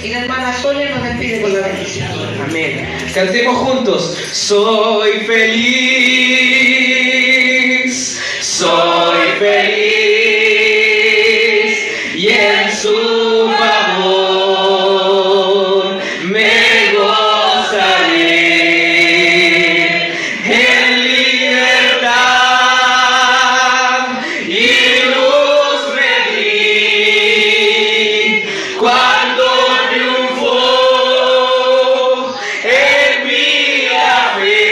Y la hermana Sonia nos despide con la bendición. Amén. Cantemos juntos. Soy feliz, soy feliz, y en su favor me gozaré en libertad y luz me di cuando triunfó en mí la fe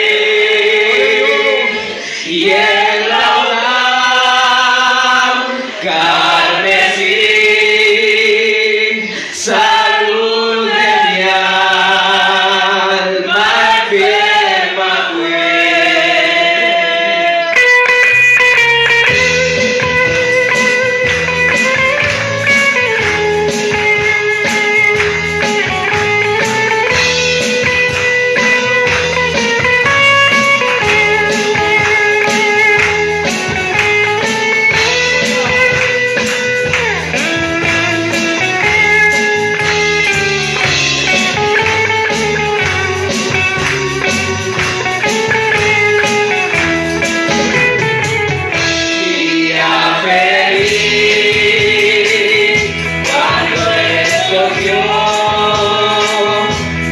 y en la carmesí, salud de mi alma enferma fue.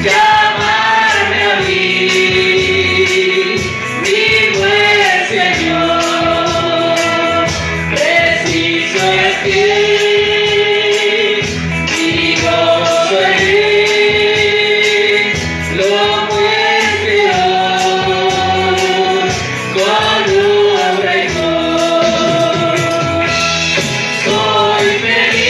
Llamarme a mí, mi buen Señor, preciso es que mi gozo en él lo muestre hoy con obra y voz. Soy feliz,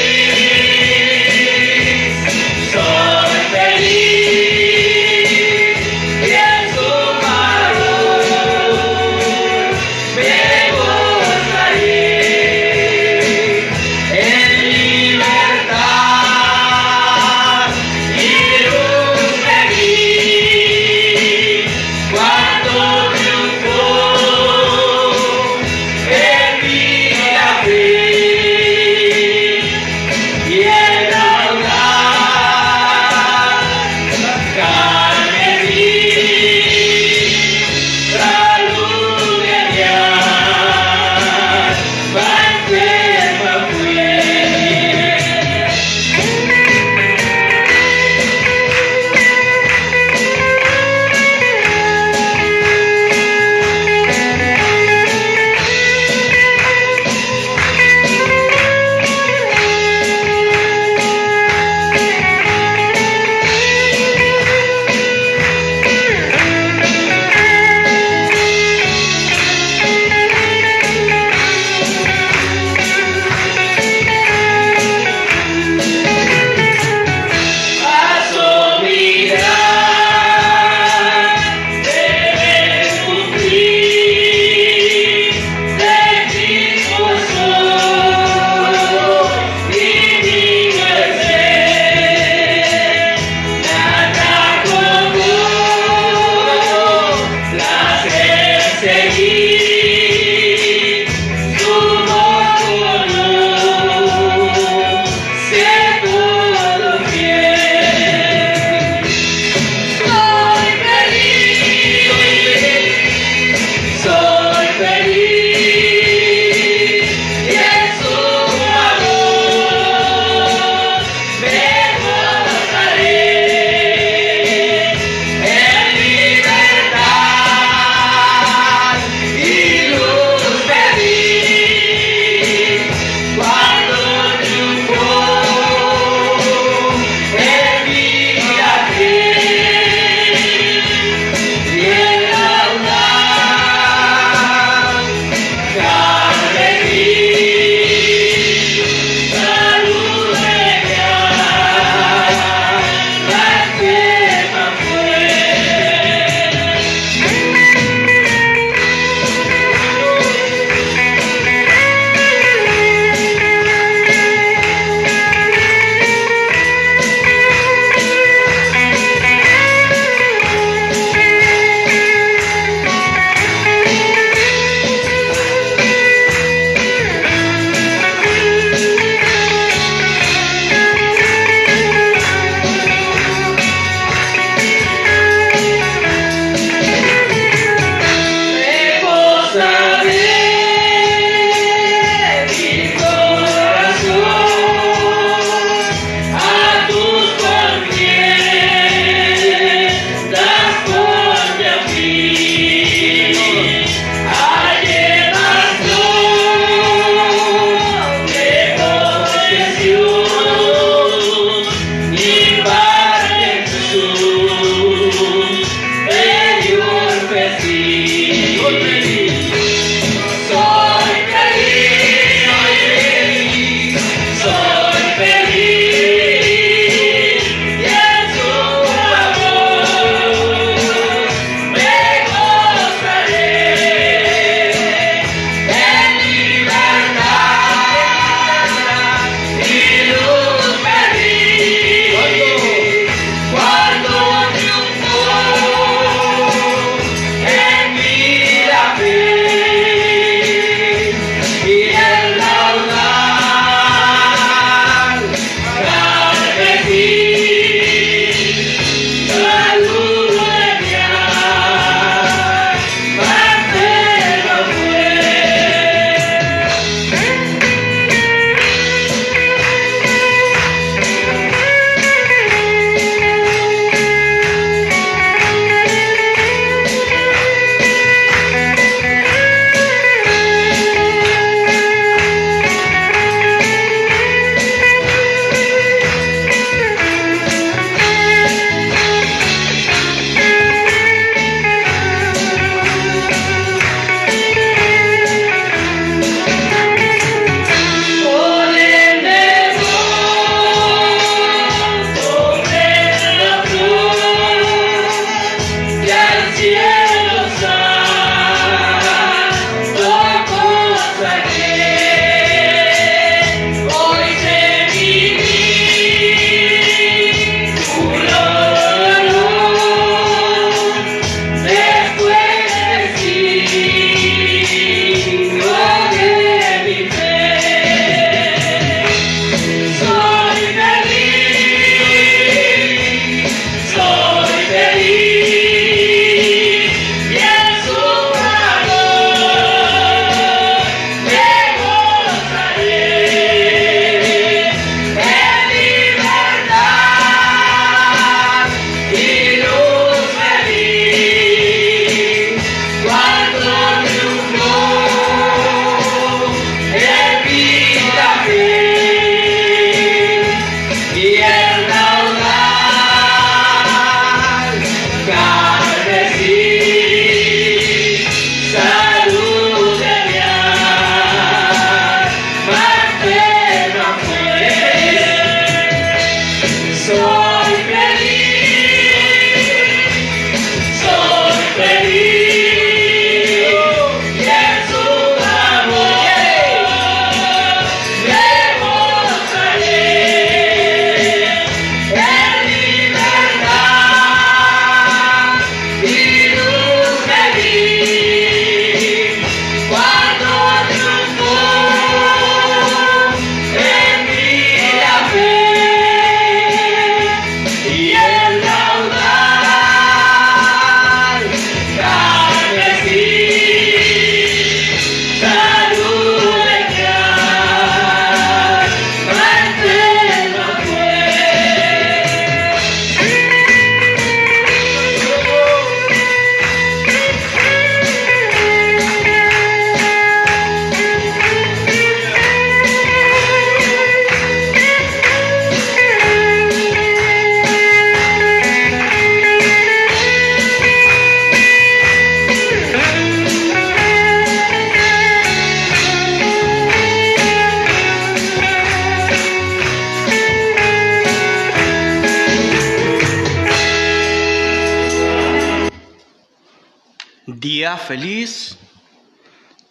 día feliz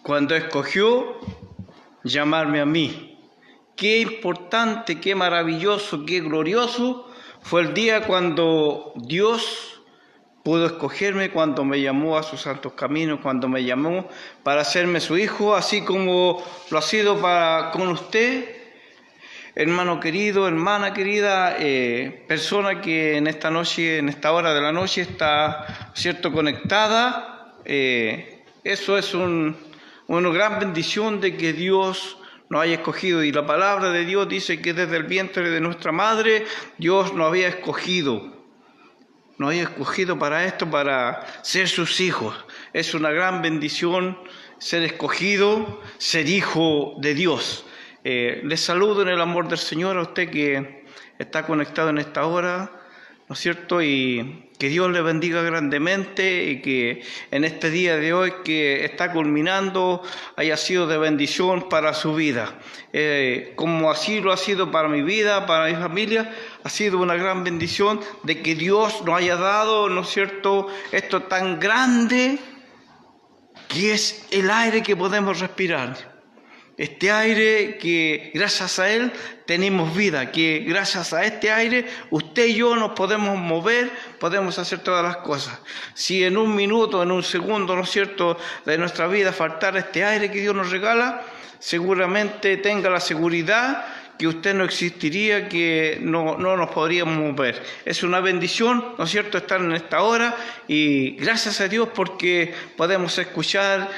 cuando escogió llamarme a mí. Qué importante, qué maravilloso, qué glorioso fue el día cuando Dios pudo escogerme, cuando me llamó a sus santos caminos, cuando me llamó para hacerme su hijo, así como lo ha sido con usted, hermano querido, hermana querida, persona que en esta noche, en esta hora de la noche está, ¿cierto?, conectada. Eso es una gran bendición de que Dios nos haya escogido, y la palabra de Dios dice que desde el vientre de nuestra madre Dios nos había escogido para esto, para ser sus hijos. Es una gran bendición ser escogido, ser hijo de Dios. Les saludo en el amor del Señor a usted que está conectado en esta hora, ¿no es cierto? Y que Dios le bendiga grandemente, y que en este día de hoy que está culminando haya sido de bendición para su vida. Como así lo ha sido para mi vida, para mi familia, ha sido una gran bendición de que Dios nos haya dado, ¿no es cierto?, esto tan grande que es el aire que podemos respirar. Este aire que gracias a él tenemos vida, que gracias a este aire usted y yo nos podemos mover, podemos hacer todas las cosas. Si en un minuto, en un segundo, ¿no es cierto?, de nuestra vida faltara este aire que Dios nos regala, seguramente tenga la seguridad que usted no existiría, que no nos podríamos mover. Es una bendición, ¿no es cierto?, estar en esta hora, y gracias a Dios porque podemos escuchar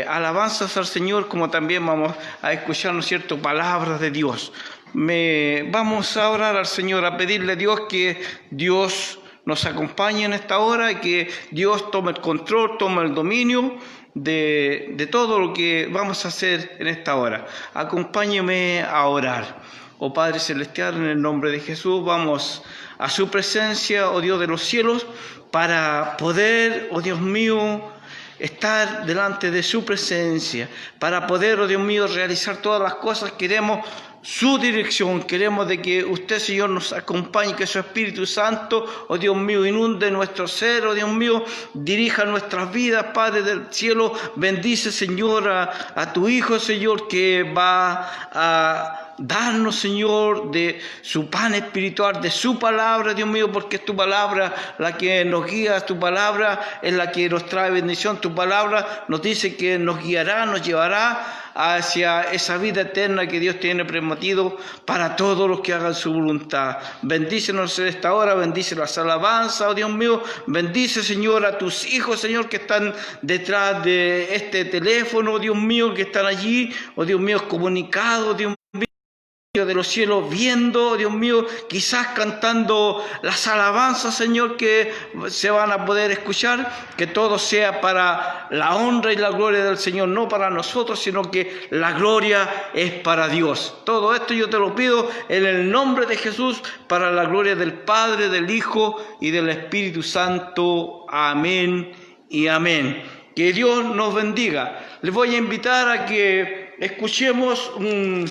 alabanzas al Señor, como también vamos a escuchar, ¿no es cierto?, palabras de Dios. Vamos a orar al Señor, a pedirle a Dios que Dios nos acompañe en esta hora, y que Dios tome el control, tome el dominio de todo lo que vamos a hacer en esta hora. Acompáñeme a orar. Oh Padre Celestial, en el nombre de Jesús, vamos a su presencia, oh Dios de los cielos, para poder, oh Dios mío, estar delante de su presencia, para poder, oh Dios mío, realizar todas las cosas. Queremos su dirección, queremos de que usted, Señor, nos acompañe, que su Espíritu Santo, oh Dios mío, inunde nuestro ser, oh Dios mío, dirija nuestras vidas. Padre del cielo, bendice, Señor, a tu Hijo, Señor, que va a darnos, Señor, de su pan espiritual, de su palabra, Dios mío, porque es tu palabra la que nos guía, tu palabra es la que nos trae bendición, tu palabra nos dice que nos guiará, nos llevará hacia esa vida eterna que Dios tiene prometido para todos los que hagan su voluntad. Bendícenos en esta hora, bendice las alabanzas, oh Dios mío, bendice, Señor, a tus hijos, Señor, que están detrás de este teléfono, Dios mío, que están allí, oh Dios mío, comunicados, Dios mío, de los cielos, viendo, Dios mío, quizás cantando las alabanzas, Señor, que se van a poder escuchar, que todo sea para la honra y la gloria del Señor, no para nosotros, sino que la gloria es para Dios. Todo esto yo te lo pido en el nombre de Jesús, para la gloria del Padre, del Hijo y del Espíritu Santo. Amén y amén. Que Dios nos bendiga. Les voy a invitar a que escuchemos un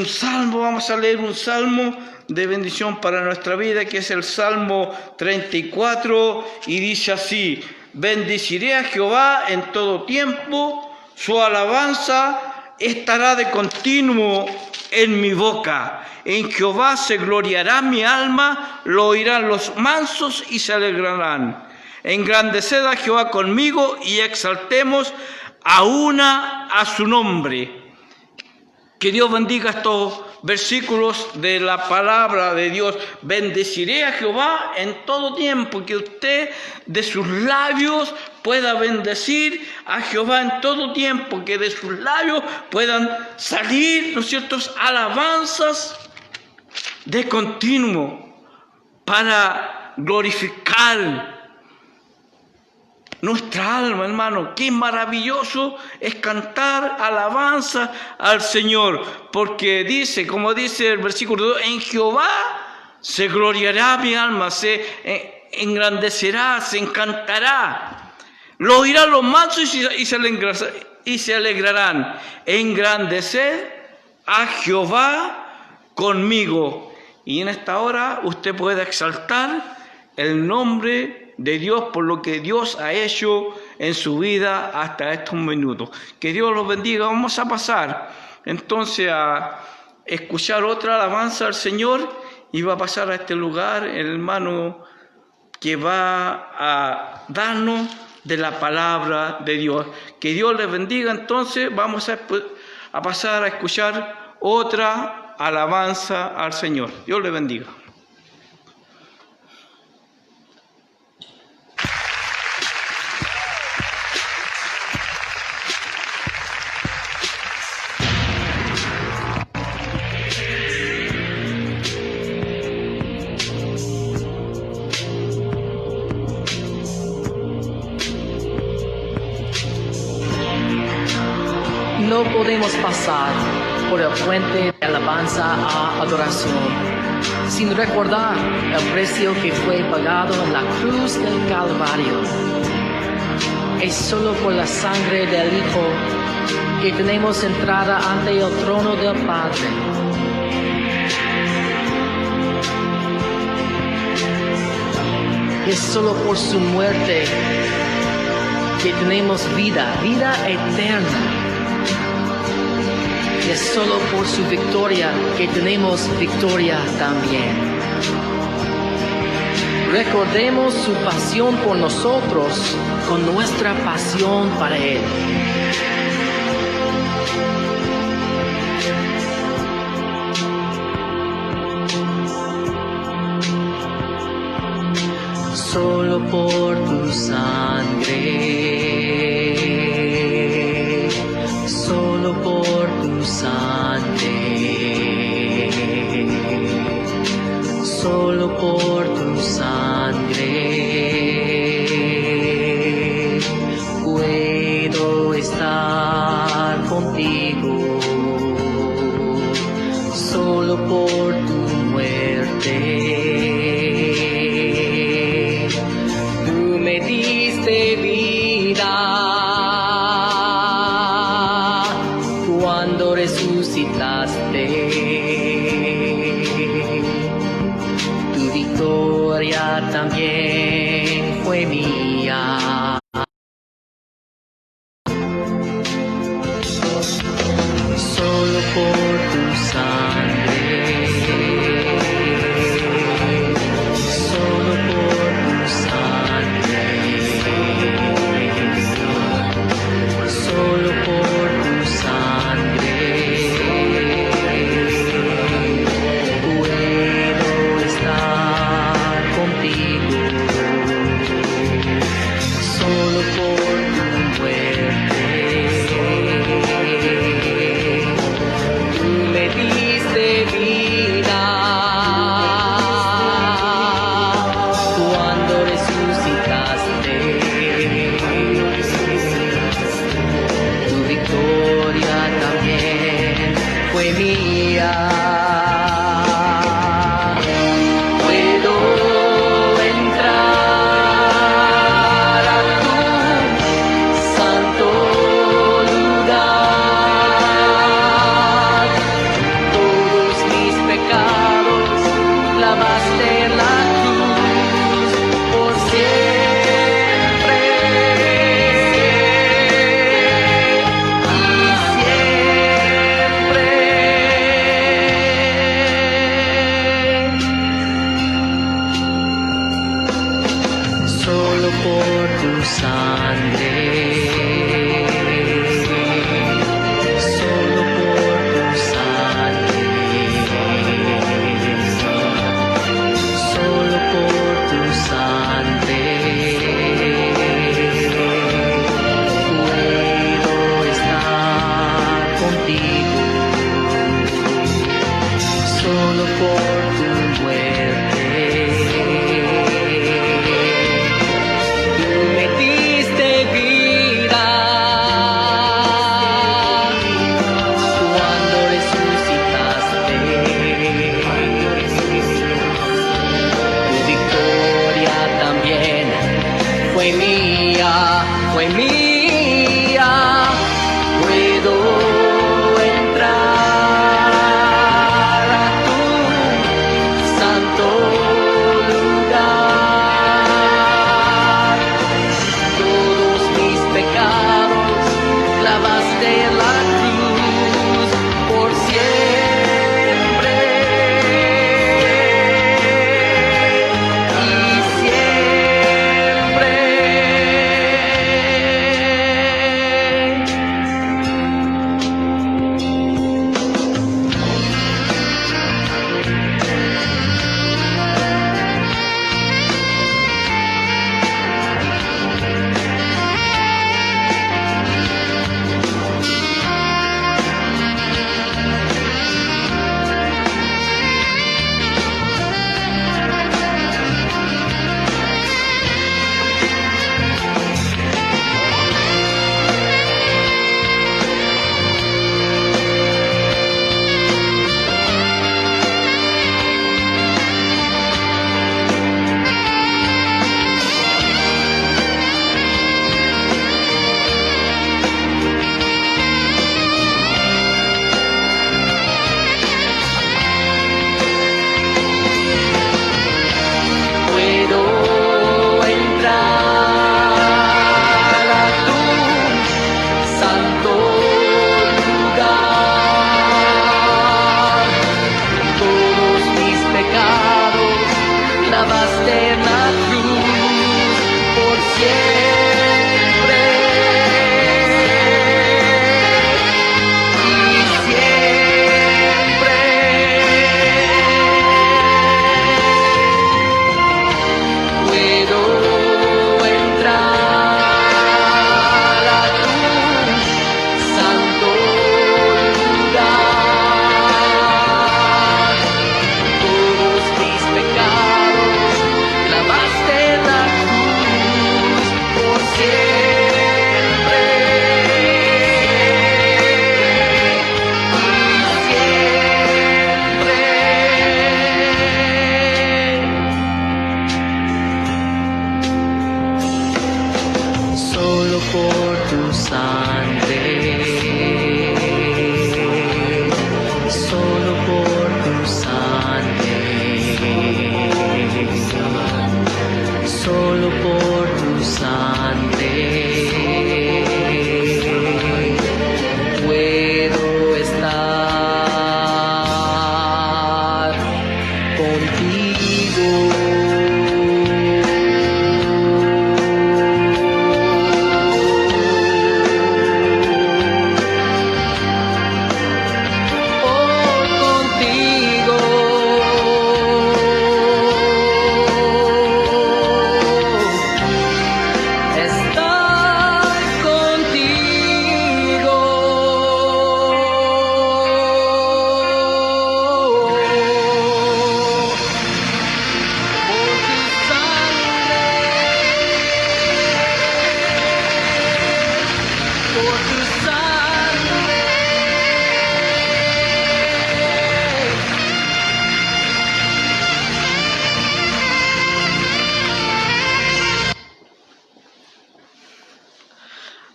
salmo. Vamos a leer un salmo de bendición para nuestra vida, que es el Salmo 34, y dice así: bendeciré a Jehová en todo tiempo, su alabanza estará de continuo en mi boca. En Jehová se gloriará mi alma, lo oirán los mansos y se alegrarán. Engrandeced a Jehová conmigo y exaltemos a su nombre. Que Dios bendiga estos versículos de la palabra de Dios. Bendeciré a Jehová en todo tiempo. Que usted de sus labios pueda bendecir a Jehová en todo tiempo. Que de sus labios puedan salir, ¿no es cierto?, alabanzas de continuo para glorificar nuestra alma, hermano. Qué maravilloso es cantar alabanza al Señor, porque dice, como dice el versículo 2, en Jehová se gloriará mi alma, se engrandecerá, se encantará, lo oirán los mansos y se alegrarán. Engrandeced a Jehová conmigo. Y en esta hora usted puede exaltar el nombre de Dios por lo que Dios ha hecho en su vida hasta estos minutos. Que Dios los bendiga. Vamos a pasar entonces a escuchar otra alabanza al Señor y va a pasar a este lugar el hermano que va a darnos de la palabra de Dios. Que Dios les bendiga. Entonces vamos a pasar a escuchar otra alabanza al Señor. Dios les bendiga. No podemos pasar por el puente de alabanza a adoración sin recordar el precio que fue pagado en la cruz del Calvario. Es solo por la sangre del Hijo que tenemos entrada ante el trono del Padre. Es solo por su muerte que tenemos vida eterna. Y es solo por su victoria que tenemos victoria también. Recordemos su pasión por nosotros con nuestra pasión para Él. Solo por tu sangre, solo por tu sangre, solo por tu sangre, puedo estar contigo, solo por tu muerte. Cuando resucitaste, tu victoria también fue mía. Solo por tu sangre, solo por tu sangre, solo por tu sangre, puedo estar contigo, solo por tu muerte. Tú me diste vida cuando resucitaste. Tu victoria también fue mía. Puedo entrar a tu santo lugar. Todos mis pecados lavaste en la cruz por siempre. Solo por tu sangre, solo por tu sangre, solo por tu sangre, puedo estar contigo, solo por tu muerte. Tú me diste vida cuando resucitaste. Tu victoria también fue mía, fue mía. Puedo entrar a tu santo lugar. Todos mis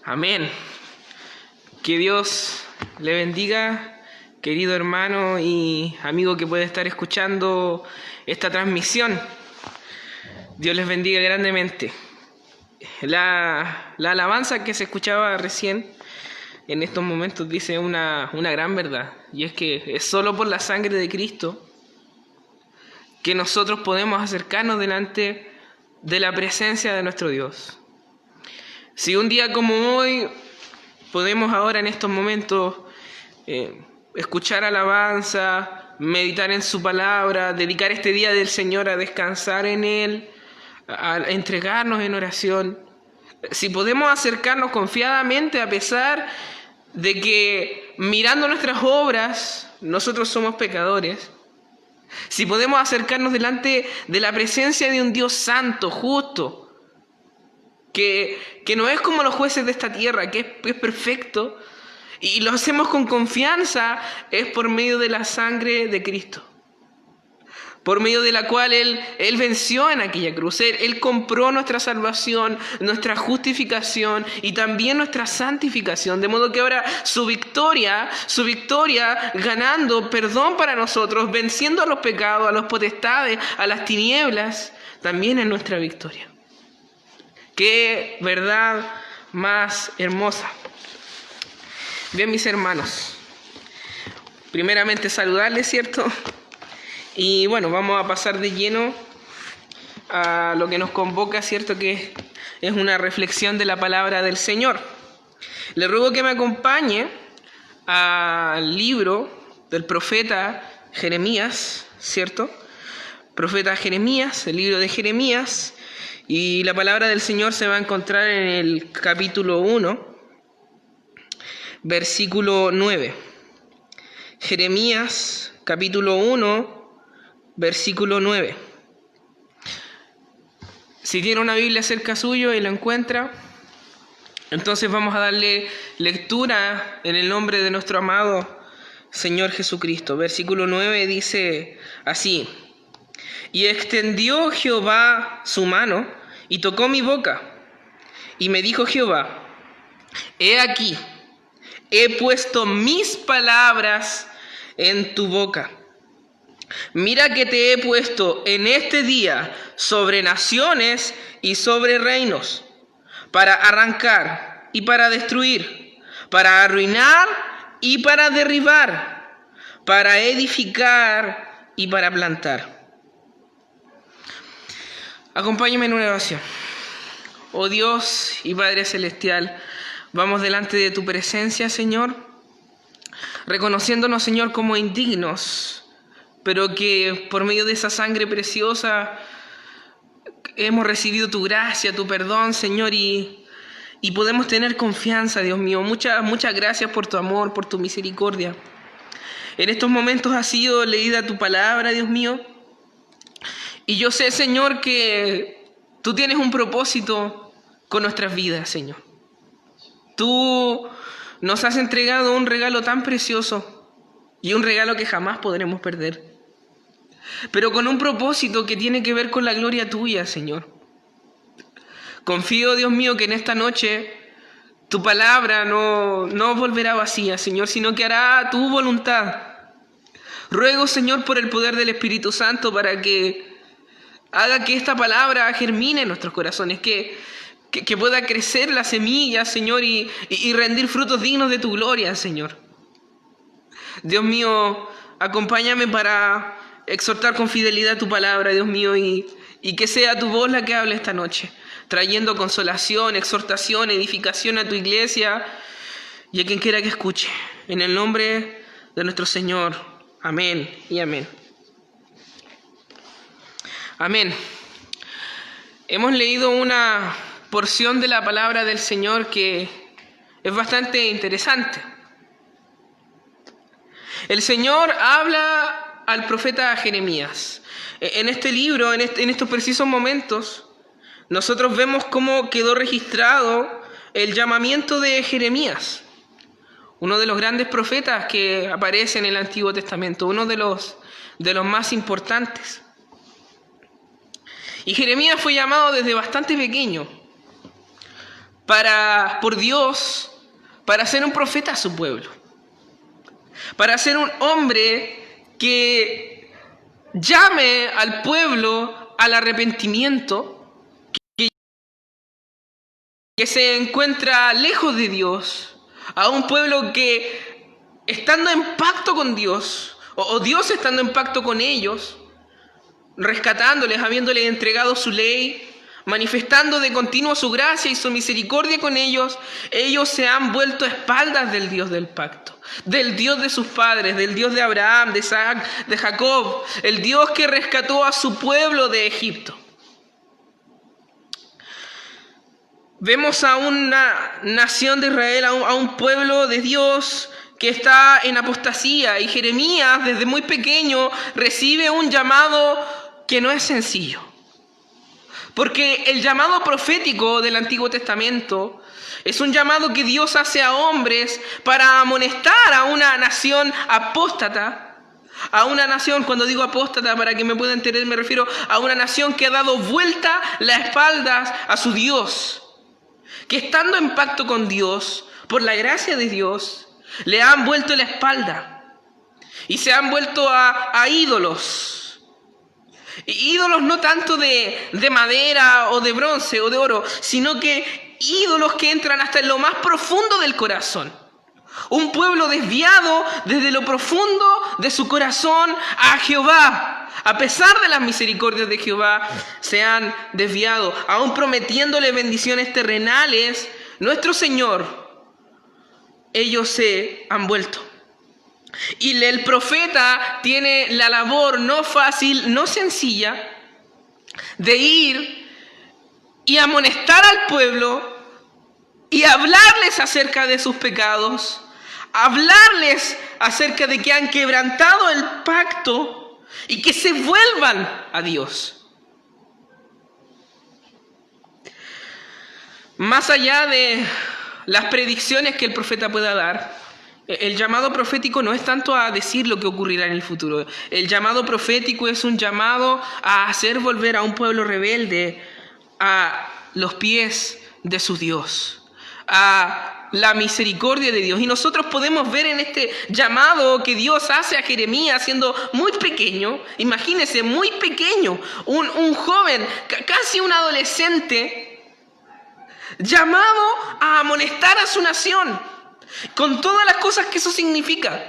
Amén. Que Dios le bendiga, querido hermano y amigo que puede estar escuchando esta transmisión. Dios les bendiga grandemente. La alabanza que se escuchaba recién en estos momentos dice una gran verdad, y es que es solo por la sangre de Cristo que nosotros podemos acercarnos delante de la presencia de nuestro Dios. Si un día como hoy podemos ahora en estos momentos escuchar alabanza, meditar en su palabra, dedicar este día del Señor a descansar en Él, a entregarnos en oración, si podemos acercarnos confiadamente a pesar de que mirando nuestras obras nosotros somos pecadores, si podemos acercarnos delante de la presencia de un Dios santo, justo, que no es como los jueces de esta tierra, que es perfecto, y lo hacemos con confianza, es por medio de la sangre de Cristo, por medio de la cual Él venció en aquella cruz. Él compró nuestra salvación, nuestra justificación y también nuestra santificación, de modo que ahora su victoria ganando perdón para nosotros, venciendo a los pecados, a los potestades, a las tinieblas, también es nuestra victoria. ¡Qué verdad más hermosa! Bien, mis hermanos, primeramente saludarles, ¿cierto? Y bueno, vamos a pasar de lleno a lo que nos convoca, ¿cierto? Que es una reflexión de la palabra del Señor. Le ruego que me acompañe al libro del profeta Jeremías, ¿cierto? Profeta Jeremías, el libro de Jeremías. Y la palabra del Señor se va a encontrar en el capítulo 1, versículo 9. Jeremías, capítulo 1, versículo 9. Si tiene una Biblia cerca suyo y la encuentra, entonces vamos a darle lectura en el nombre de nuestro amado Señor Jesucristo. Versículo 9 dice así: Y extendió Jehová su mano y tocó mi boca, y me dijo Jehová: He aquí, he puesto mis palabras en tu boca. Mira que te he puesto en este día sobre naciones y sobre reinos, para arrancar y para destruir, para arruinar y para derribar, para edificar y para plantar. Acompáñame en una oración. Oh Dios y Padre Celestial, vamos delante de tu presencia, Señor, reconociéndonos, Señor, como indignos, pero que por medio de esa sangre preciosa hemos recibido tu gracia, tu perdón, Señor, y podemos tener confianza, Dios mío. Muchas gracias por tu amor, por tu misericordia. En estos momentos ha sido leída tu palabra, Dios mío, y yo sé, Señor, que tú tienes un propósito con nuestras vidas, Señor. Tú nos has entregado un regalo tan precioso y un regalo que jamás podremos perder, pero con un propósito que tiene que ver con la gloria tuya, Señor. Confío, Dios mío, que en esta noche tu palabra no volverá vacía, Señor, sino que hará tu voluntad. Ruego, Señor, por el poder del Espíritu Santo para que haga que esta palabra germine en nuestros corazones, que pueda crecer la semilla, Señor, y rendir frutos dignos de tu gloria, Señor. Dios mío, acompáñame para exhortar con fidelidad tu palabra, Dios mío, y que sea tu voz la que hable esta noche, trayendo consolación, exhortación, edificación a tu iglesia y a quien quiera que escuche. En el nombre de nuestro Señor. Amén y amén. Amén. Hemos leído una porción de la palabra del Señor que es bastante interesante. El Señor habla al profeta Jeremías. En este libro, en estos precisos momentos, nosotros vemos cómo quedó registrado el llamamiento de Jeremías, uno de los grandes profetas que aparece en el Antiguo Testamento, uno de los más importantes. Y Jeremías fue llamado desde bastante pequeño por Dios para ser un profeta a su pueblo, para ser un hombre que llame al pueblo al arrepentimiento, que se encuentra lejos de Dios, a un pueblo que, estando en pacto con Dios, o Dios estando en pacto con ellos, rescatándoles, habiéndoles entregado su ley, manifestando de continuo su gracia y su misericordia con ellos, ellos se han vuelto a espaldas del Dios del pacto, del Dios de sus padres, del Dios de Abraham, de Isaac, de Jacob, el Dios que rescató a su pueblo de Egipto. Vemos a una nación de Israel, a un pueblo de Dios que está en apostasía, y Jeremías desde muy pequeño recibe un llamado que no es sencillo. Porque el llamado profético del Antiguo Testamento es un llamado que Dios hace a hombres para amonestar a una nación apóstata, a una nación, cuando digo apóstata, para que me pueda entender, me refiero a una nación que ha dado vuelta las espaldas a su Dios, que estando en pacto con Dios, por la gracia de Dios, le han vuelto la espalda y se han vuelto a ídolos. Ídolos no tanto de madera o de bronce o de oro, sino que ídolos que entran hasta en lo más profundo del corazón. Un pueblo desviado desde lo profundo de su corazón a Jehová. A pesar de las misericordias de Jehová, se han desviado, aún prometiéndole bendiciones terrenales, nuestro Señor, ellos se han vuelto. Y el profeta tiene la labor no fácil, no sencilla, de ir y amonestar al pueblo y hablarles acerca de sus pecados, hablarles acerca de que han quebrantado el pacto y que se vuelvan a Dios. Más allá de las predicciones que el profeta pueda dar, el llamado profético no es tanto a decir lo que ocurrirá en el futuro. El llamado profético es un llamado a hacer volver a un pueblo rebelde a los pies de su Dios, a la misericordia de Dios. Y nosotros podemos ver en este llamado que Dios hace a Jeremías siendo muy pequeño, imagínense, muy pequeño, un joven, casi un adolescente, llamado a amonestar a su nación, con todas las cosas que eso significa,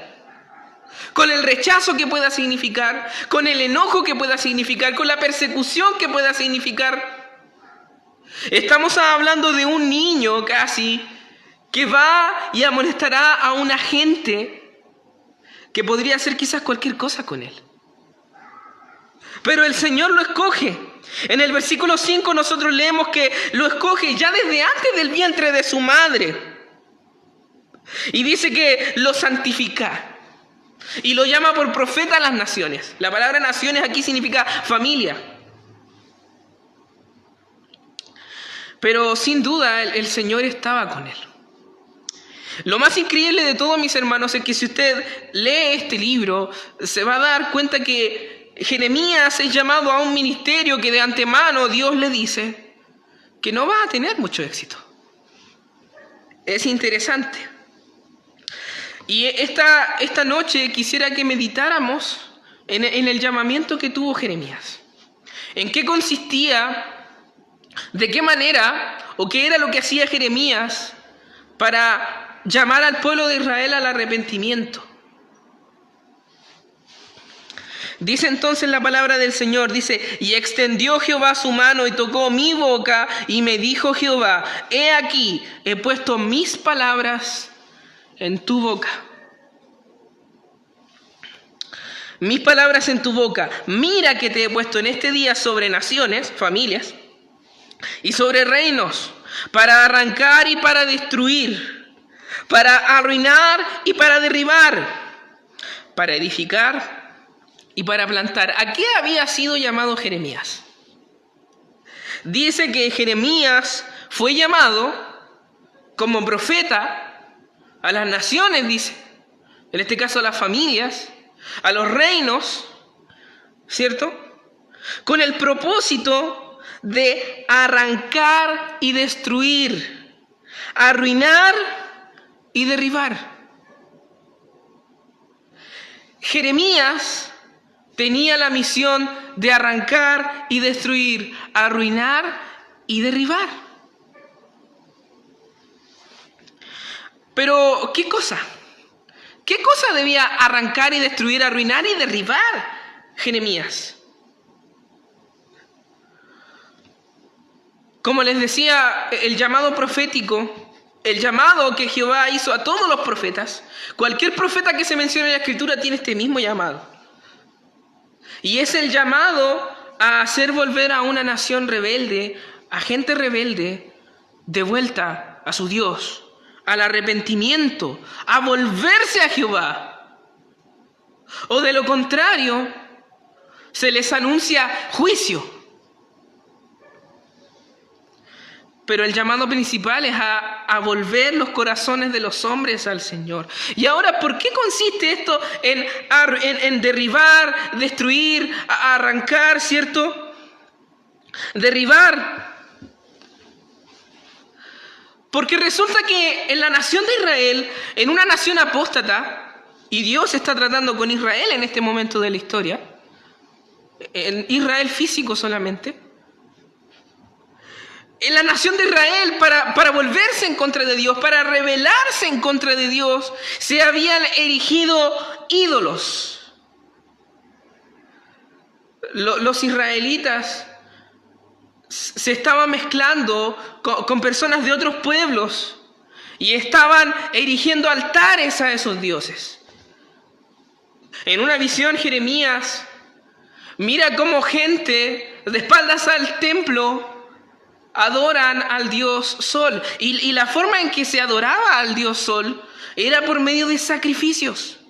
con el rechazo que pueda significar, con el enojo que pueda significar, con la persecución que pueda significar. Estamos hablando de un niño casi que va y amonestará a una gente que podría hacer quizás cualquier cosa con él. Pero el Señor lo escoge. En el versículo 5 nosotros leemos que lo escoge ya desde antes del vientre de su madre. Y dice que lo santifica y lo llama por profeta a las naciones. La palabra naciones aquí significa familia. Pero sin duda el Señor estaba con él. Lo más increíble de todo, mis hermanos, es que si usted lee este libro, se va a dar cuenta que Jeremías es llamado a un ministerio que de antemano Dios le dice que no va a tener mucho éxito. Es interesante. Y esta noche quisiera que meditáramos en el llamamiento que tuvo Jeremías. ¿En qué consistía? ¿De qué manera? ¿O qué era lo que hacía Jeremías para llamar al pueblo de Israel al arrepentimiento? Dice entonces la palabra del Señor, dice, y extendió Jehová su mano y tocó mi boca y me dijo Jehová, he aquí, he puesto mis palabras en tu boca. Mis palabras en tu boca. Mira que te he puesto en este día sobre naciones, familias, y sobre reinos, para arrancar y para destruir, para arruinar y para derribar, para edificar y para plantar. ¿A qué había sido llamado Jeremías? Dice que Jeremías fue llamado como profeta a las naciones, dice, en este caso a las familias, a los reinos, ¿cierto? Con el propósito de arrancar y destruir, arruinar y derribar. Jeremías tenía la misión de arrancar y destruir, arruinar y derribar. Pero, ¿qué cosa? ¿Qué cosa debía arrancar y destruir, arruinar y derribar Jeremías? Como les decía, el llamado profético, el llamado que Jehová hizo a todos los profetas, cualquier profeta que se mencione en la Escritura tiene este mismo llamado. Y es el llamado a hacer volver a una nación rebelde, a gente rebelde, de vuelta a su Dios, al arrepentimiento, a volverse a Jehová. O de lo contrario, se les anuncia juicio. Pero el llamado principal es a volver los corazones de los hombres al Señor. Y ahora, ¿por qué consiste esto en derribar, destruir, arrancar, ¿cierto? Derribar. Porque resulta que en la nación de Israel, en una nación apóstata, y Dios está tratando con Israel en este momento de la historia, en Israel físico solamente, en la nación de Israel, para volverse en contra de Dios, para rebelarse en contra de Dios, se habían erigido ídolos. Los israelitas se estaban mezclando con personas de otros pueblos y estaban erigiendo altares a esos dioses. En una visión, Jeremías mira cómo gente de espaldas al templo adoran al dios Sol. Y la forma en que se adoraba al dios Sol era por medio de sacrificios.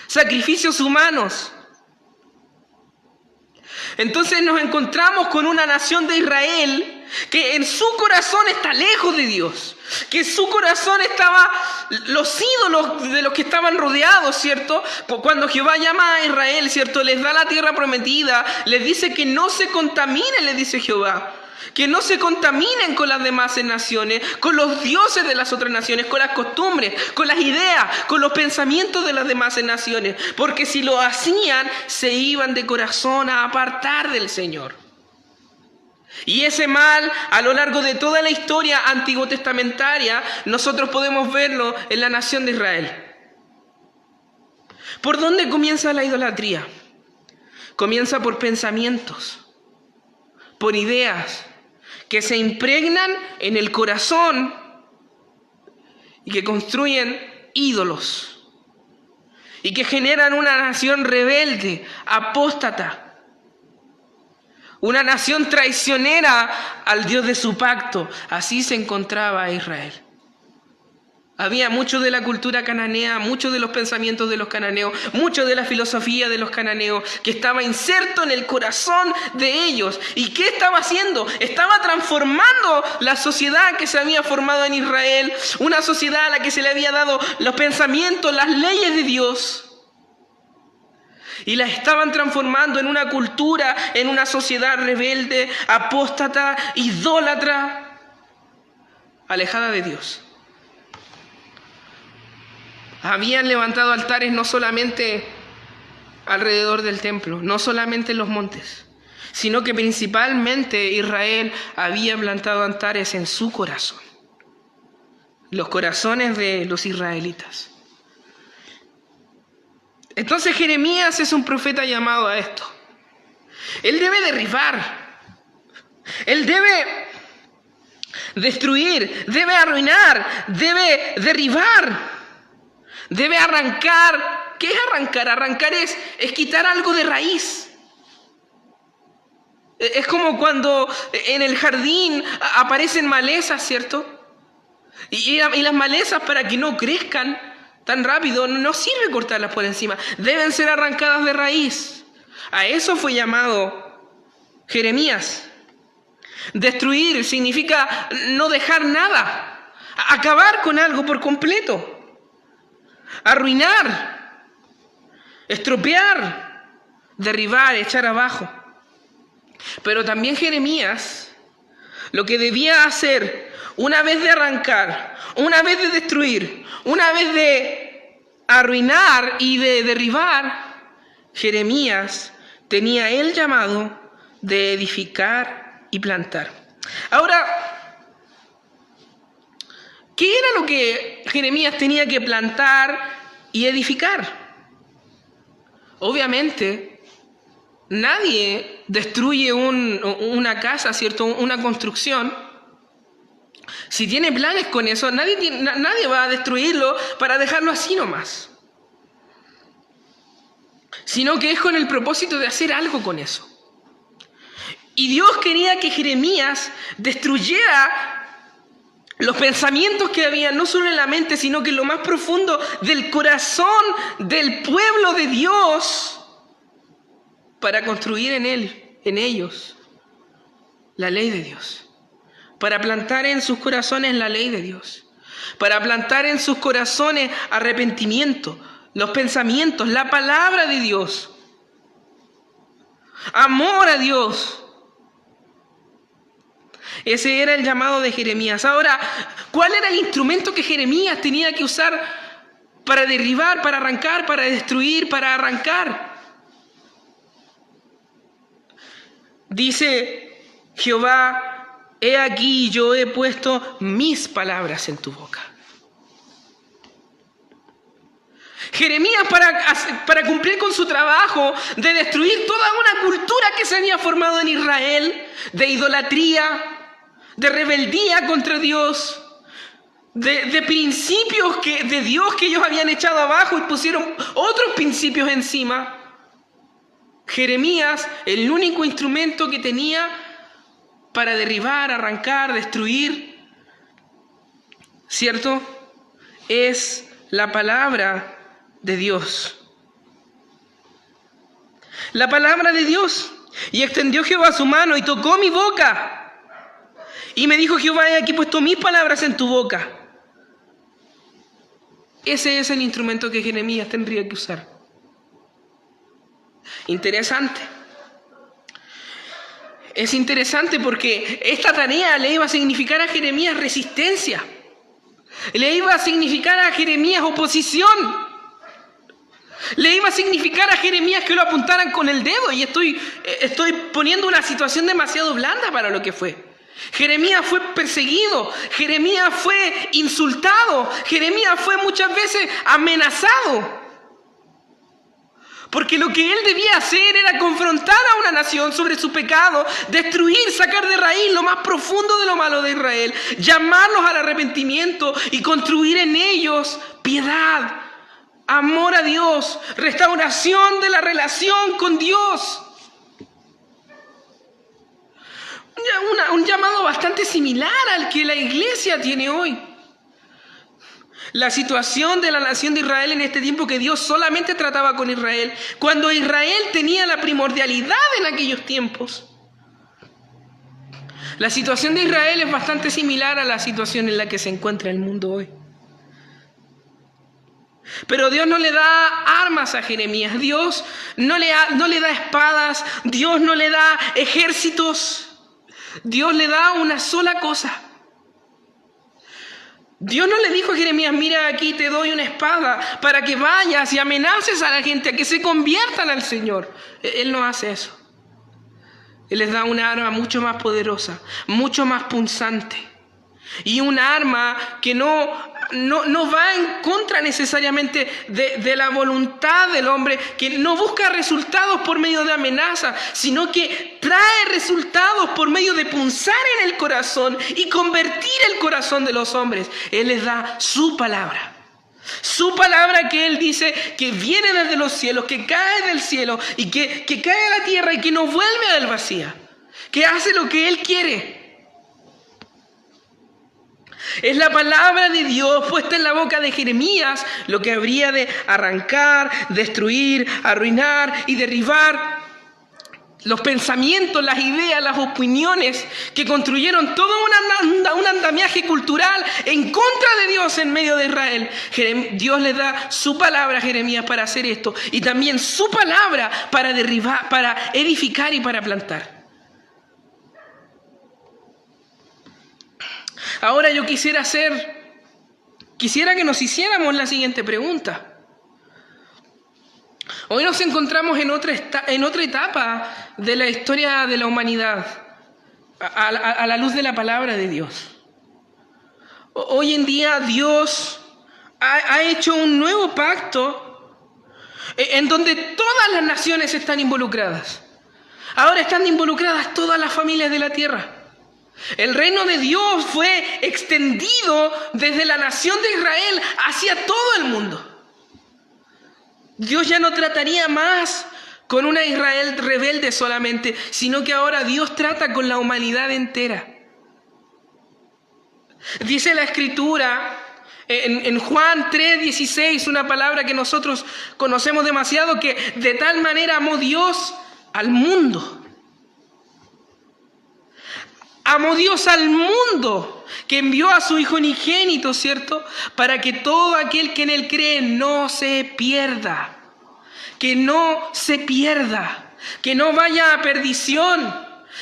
Sacrificios humanos. Entonces nos encontramos con una nación de Israel que en su corazón está lejos de Dios, que en su corazón estaba los ídolos de los que estaban rodeados, ¿cierto? Cuando Jehová llama a Israel, ¿cierto? Les da la tierra prometida, les dice que no se contaminen, les dice Jehová, que no se contaminen con las demás naciones, con los dioses de las otras naciones, con las costumbres, con las ideas, con los pensamientos de las demás naciones, porque si lo hacían, se iban de corazón a apartar del Señor. Y ese mal, a lo largo de toda la historia antiguo testamentaria, nosotros podemos verlo en la nación de Israel. ¿Por dónde comienza la idolatría? Comienza por pensamientos, por ideas que se impregnan en el corazón y que construyen ídolos y que generan una nación rebelde, apóstata. Una nación traicionera al Dios de su pacto. Así se encontraba Israel. Había mucho de la cultura cananea, mucho de los pensamientos de los cananeos, mucho de la filosofía de los cananeos que estaba inserto en el corazón de ellos. ¿Y qué estaba haciendo? Estaba transformando la sociedad que se había formado en Israel, una sociedad a la que se le había dado los pensamientos, las leyes de Dios. Y la estaban transformando en una cultura, en una sociedad rebelde, apóstata, idólatra, alejada de Dios. Habían levantado altares no solamente alrededor del templo, no solamente en los montes, sino que principalmente Israel había plantado altares en su corazón, los corazones de los israelitas. Entonces Jeremías es un profeta llamado a esto. Él debe derribar. Él debe destruir, debe arruinar, debe derribar, debe arrancar. ¿Qué es arrancar? Arrancar es quitar algo de raíz. Es como cuando en el jardín aparecen malezas, ¿cierto? Y las malezas, para que no crezcan tan rápido, no sirve cortarlas por encima. Deben ser arrancadas de raíz. A eso fue llamado Jeremías. Destruir significa no dejar nada. Acabar con algo por completo. Arruinar. Estropear. Derribar, echar abajo. Pero también Jeremías, lo que debía hacer, una vez de arrancar, una vez de destruir, una vez de arruinar y de derribar, Jeremías tenía el llamado de edificar y plantar. Ahora, ¿qué era lo que Jeremías tenía que plantar y edificar? Obviamente, nadie destruye una casa, ¿cierto? Una construcción. Si tiene planes con eso, nadie va a destruirlo para dejarlo así nomás. Sino que es con el propósito de hacer algo con eso. Y Dios quería que Jeremías destruyera los pensamientos que había, no solo en la mente, sino que en lo más profundo del corazón del pueblo de Dios, para construir en ellos la ley de Dios, para plantar en sus corazones la ley de Dios, para plantar en sus corazones arrepentimiento, los pensamientos, la palabra de Dios, amor a Dios. Ese era el llamado de Jeremías. Ahora, ¿cuál era el instrumento que Jeremías tenía que usar para derribar, para arrancar, para destruir, para arrancar? Dice Jehová: he aquí yo he puesto mis palabras en tu boca. Jeremías, para cumplir con su trabajo de destruir toda una cultura que se había formado en Israel, de idolatría, de rebeldía contra Dios, de principios de Dios que ellos habían echado abajo y pusieron otros principios encima, Jeremías, el único instrumento que tenía para derribar, arrancar, destruir, ¿cierto?, es la palabra de Dios. La palabra de Dios. Y extendió Jehová su mano y tocó mi boca. Y me dijo Jehová: he aquí puesto mis palabras en tu boca. Ese es el instrumento que Jeremías tendría que usar. Interesante. Es interesante porque esta tarea le iba a significar a Jeremías resistencia. Le iba a significar a Jeremías oposición. Le iba a significar a Jeremías que lo apuntaran con el dedo. Y estoy poniendo una situación demasiado blanda para lo que fue. Jeremías fue perseguido. Jeremías fue insultado. Jeremías fue muchas veces amenazado. Porque lo que él debía hacer era confrontar a una nación sobre su pecado, destruir, sacar de raíz lo más profundo de lo malo de Israel, llamarlos al arrepentimiento y construir en ellos piedad, amor a Dios, restauración de la relación con Dios. Un llamado bastante similar al que la iglesia tiene hoy. La situación de la nación de Israel en este tiempo, que Dios solamente trataba con Israel, cuando Israel tenía la primordialidad en aquellos tiempos. La situación de Israel es bastante similar a la situación en la que se encuentra el mundo hoy. Pero Dios no le da armas a Jeremías, Dios no le da espadas, Dios no le da ejércitos, Dios le da una sola cosa. Dios no le dijo a Jeremías: mira, aquí te doy una espada para que vayas y amenaces a la gente a que se conviertan al Señor. Él no hace eso. Él les da una arma mucho más poderosa, mucho más punzante. Y un arma que no no va en contra necesariamente de la voluntad del hombre, que no busca resultados por medio de amenazas, sino que trae resultados por medio de punzar en el corazón y convertir el corazón de los hombres. Él les da su palabra. Su palabra que Él dice que viene desde los cielos, que cae del cielo y que cae a la tierra y que no vuelve a él vacía, que hace lo que Él quiere. Es la palabra de Dios puesta en la boca de Jeremías lo que habría de arrancar, destruir, arruinar y derribar los pensamientos, las ideas, las opiniones que construyeron todo un andamiaje cultural en contra de Dios en medio de Israel. Dios le da su palabra a Jeremías para hacer esto y también su palabra para derribar, para edificar y para plantar. Ahora yo quisiera que nos hiciéramos la siguiente pregunta. Hoy nos encontramos en otra etapa de la historia de la humanidad, a la luz de la palabra de Dios. Hoy en día Dios ha hecho un nuevo pacto en donde todas las naciones están involucradas. Ahora están involucradas todas las familias de la tierra. El reino de Dios fue extendido desde la nación de Israel hacia todo el mundo. Dios ya no trataría más con una Israel rebelde solamente, sino que ahora Dios trata con la humanidad entera. Dice la Escritura en Juan 3:16, una palabra que nosotros conocemos demasiado, que de tal manera amó Dios al mundo. Amó Dios al mundo, que envió a su Hijo unigénito, ¿cierto? Para que todo aquel que en Él cree no se pierda. Que no se pierda. Que no vaya a perdición.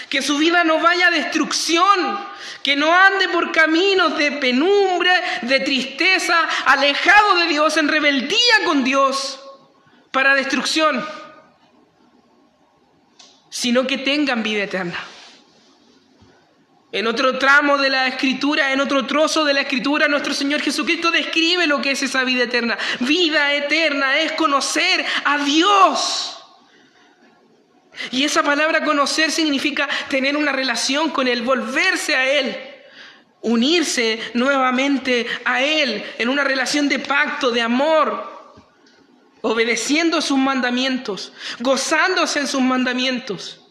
Que su vida no vaya a destrucción. Que no ande por caminos de penumbra, de tristeza, alejado de Dios, en rebeldía con Dios, para destrucción. Sino que tengan vida eterna. En otro tramo de la Escritura, en otro trozo de la Escritura, nuestro Señor Jesucristo describe lo que es esa vida eterna. Vida eterna es conocer a Dios. Y esa palabra conocer significa tener una relación con Él, volverse a Él, unirse nuevamente a Él en una relación de pacto, de amor, obedeciendo sus mandamientos, gozándose en sus mandamientos,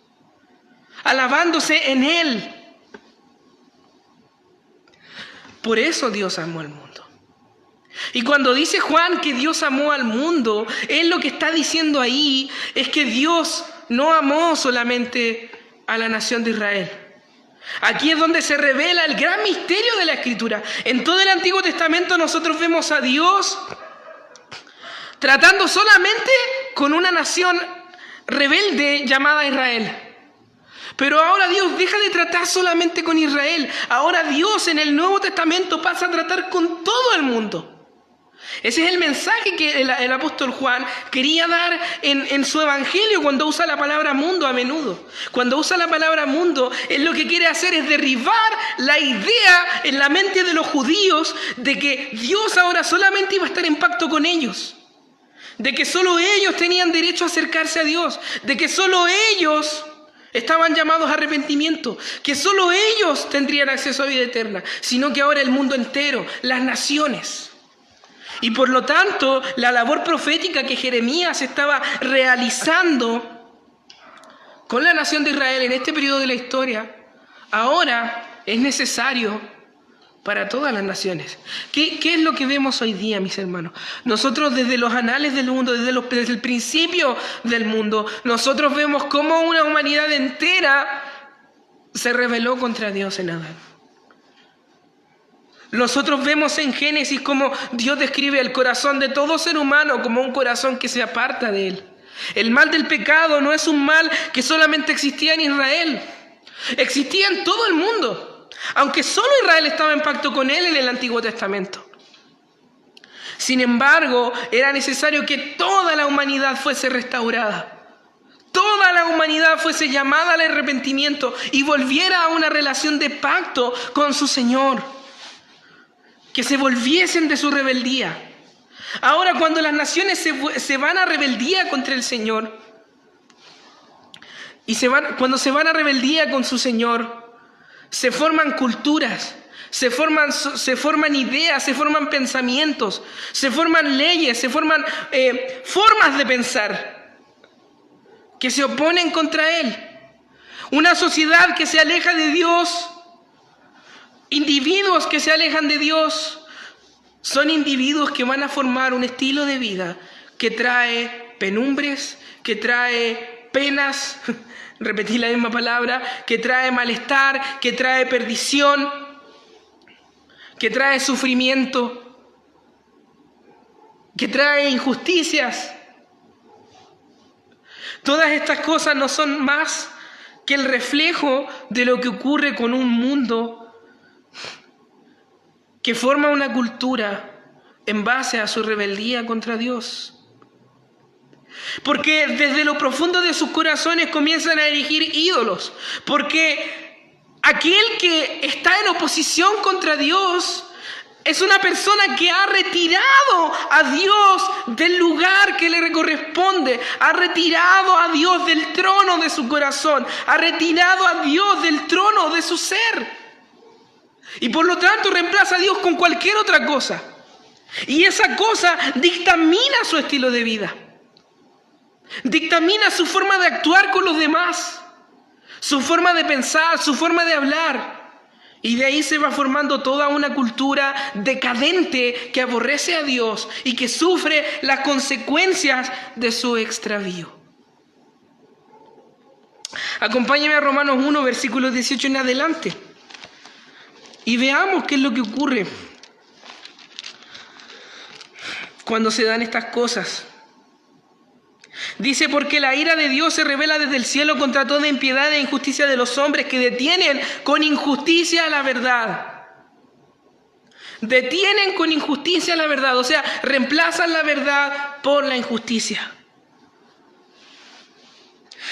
alabándose en Él. Por eso Dios amó al mundo. Y cuando dice Juan que Dios amó al mundo, él lo que está diciendo ahí es que Dios no amó solamente a la nación de Israel. Aquí es donde se revela el gran misterio de la Escritura. En todo el Antiguo Testamento nosotros vemos a Dios tratando solamente con una nación rebelde llamada Israel. Pero ahora Dios deja de tratar solamente con Israel. Ahora Dios en el Nuevo Testamento pasa a tratar con todo el mundo. Ese es el mensaje que el apóstol Juan quería dar en su evangelio cuando usa la palabra mundo a menudo. Cuando usa la palabra mundo, él lo que quiere hacer es derribar la idea en la mente de los judíos de que Dios ahora solamente iba a estar en pacto con ellos. De que solo ellos tenían derecho a acercarse a Dios. De que solo ellos estaban llamados a arrepentimiento, que solo ellos tendrían acceso a vida eterna, sino que ahora el mundo entero, las naciones. Y por lo tanto, la labor profética que Jeremías estaba realizando con la nación de Israel en este periodo de la historia, ahora es necesario para todas las naciones. ¿Qué es lo que vemos hoy día, mis hermanos? Nosotros desde los anales del mundo, desde el principio del mundo, nosotros vemos cómo una humanidad entera se rebeló contra Dios en Adán. Nosotros vemos en Génesis cómo Dios describe el corazón de todo ser humano como un corazón que se aparta de Él. El mal del pecado no es un mal que solamente existía en Israel, existía en todo el mundo. Aunque solo Israel estaba en pacto con Él en el Antiguo Testamento. Sin embargo, era necesario que toda la humanidad fuese restaurada. Toda la humanidad fuese llamada al arrepentimiento y volviera a una relación de pacto con su Señor. que se volviesen de su rebeldía. Ahora, cuando las naciones se van a rebeldía contra el Señor, cuando se van a rebeldía con su Señor, se forman culturas, se forman ideas, se forman pensamientos, se forman leyes, se forman formas de pensar que se oponen contra Él. Una sociedad que se aleja de Dios, individuos que se alejan de Dios, son individuos que van a formar un estilo de vida que trae penumbres, que trae penas, repetí la misma palabra, que trae malestar, que trae perdición, que trae sufrimiento, que trae injusticias. Todas estas cosas no son más que el reflejo de lo que ocurre con un mundo que forma una cultura en base a su rebeldía contra Dios. Porque desde lo profundo de sus corazones comienzan a erigir ídolos. Porque aquel que está en oposición contra Dios es una persona que ha retirado a Dios del lugar que le corresponde, ha retirado a Dios del trono de su corazón, ha retirado a Dios del trono de su ser. Y por lo tanto reemplaza a Dios con cualquier otra cosa. Y esa cosa dictamina su estilo de vida. Dictamina su forma de actuar con los demás, su forma de pensar, su forma de hablar. Y de ahí se va formando toda una cultura decadente que aborrece a Dios y que sufre las consecuencias de su extravío. Acompáñame a Romanos 1, versículos 18 en adelante. Y veamos qué es lo que ocurre cuando se dan estas cosas. Dice, porque la ira de Dios se revela desde el cielo contra toda impiedad e injusticia de los hombres que detienen con injusticia la verdad. Detienen con injusticia la verdad, o sea, reemplazan la verdad por la injusticia.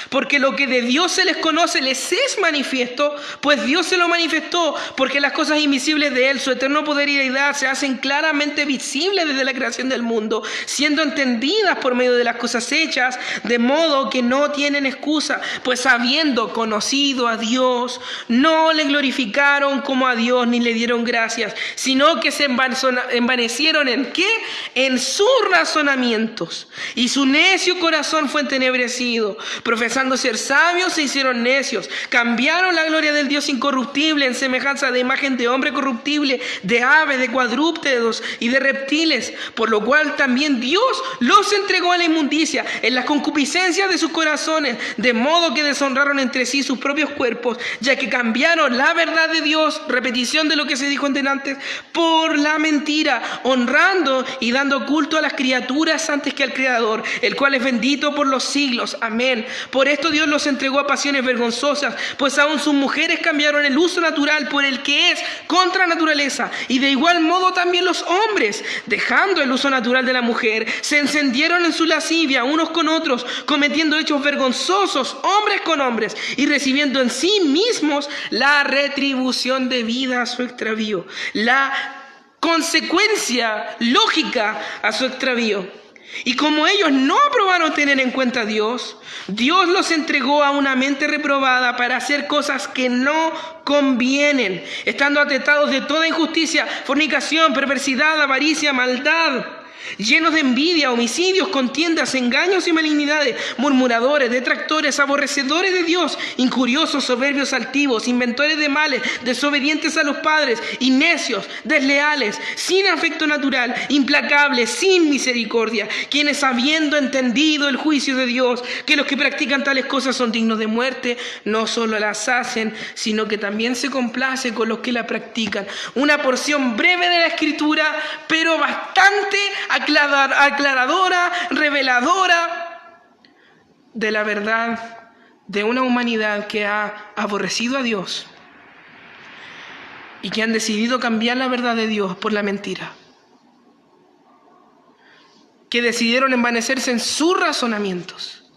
Porque lo que de Dios se les conoce les es manifiesto, pues Dios se lo manifestó, porque las cosas invisibles de Él, su eterno poder y deidad, se hacen claramente visibles desde la creación del mundo, siendo entendidas por medio de las cosas hechas, de modo que no tienen excusa, pues habiendo conocido a Dios, no le glorificaron como a Dios ni le dieron gracias, sino que se envanecieron ¿en qué? En sus razonamientos, y su necio corazón fue entenebrecido. Profesando ser sabios, se hicieron necios. Cambiaron la gloria del Dios incorruptible en semejanza de imagen de hombre corruptible, de aves, de cuadrúpedos y de reptiles, por lo cual también Dios los entregó a la inmundicia en las concupiscencias de sus corazones, de modo que deshonraron entre sí sus propios cuerpos, ya que cambiaron la verdad de Dios, repetición de lo que se dijo antes, por la mentira, honrando y dando culto a las criaturas antes que al Creador, el cual es bendito por los siglos. Amén. Por esto Dios los entregó a pasiones vergonzosas, pues aún sus mujeres cambiaron el uso natural por el que es contra naturaleza, y de igual modo también los hombres, dejando el uso natural de la mujer, se encendieron en su lascivia unos con otros, cometiendo hechos vergonzosos hombres con hombres, y recibiendo en sí mismos la retribución debida a su extravío, la consecuencia lógica a su extravío. Y como ellos no aprobaron tener en cuenta a Dios, Dios los entregó a una mente reprobada para hacer cosas que no convienen, estando atestados de toda injusticia, fornicación, perversidad, avaricia, maldad, llenos de envidia, homicidios, contiendas, engaños y malignidades, murmuradores, detractores, aborrecedores de Dios, injuriosos, soberbios, altivos, inventores de males, desobedientes a los padres y necios, desleales, sin afecto natural, implacables, sin misericordia, quienes habiendo entendido el juicio de Dios, que los que practican tales cosas son dignos de muerte, no solo las hacen, sino que también se complace con los que la practican. Una porción breve de la Escritura, pero bastante aclaradora, reveladora de la verdad de una humanidad que ha aborrecido a Dios y que han decidido cambiar la verdad de Dios por la mentira, que decidieron envanecerse en sus razonamientos,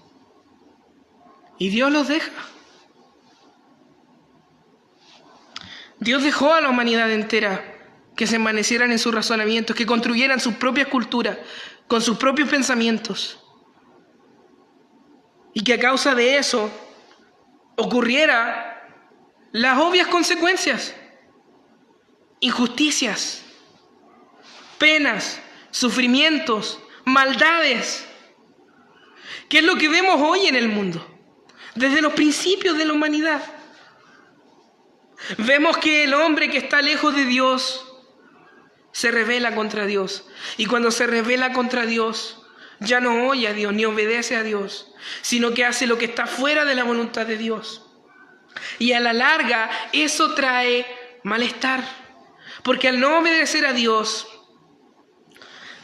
y Dios los deja. Dios dejó a la humanidad entera que se envanecieran en sus razonamientos, que construyeran sus propias culturas, con sus propios pensamientos. Y que a causa de eso ocurriera las obvias consecuencias, injusticias, penas, sufrimientos, maldades, que es lo que vemos hoy en el mundo, desde los principios de la humanidad. Vemos que el hombre que está lejos de Dios se rebela contra Dios, y cuando se rebela contra Dios, ya no oye a Dios ni obedece a Dios, sino que hace lo que está fuera de la voluntad de Dios. Y a la larga eso trae malestar, porque al no obedecer a Dios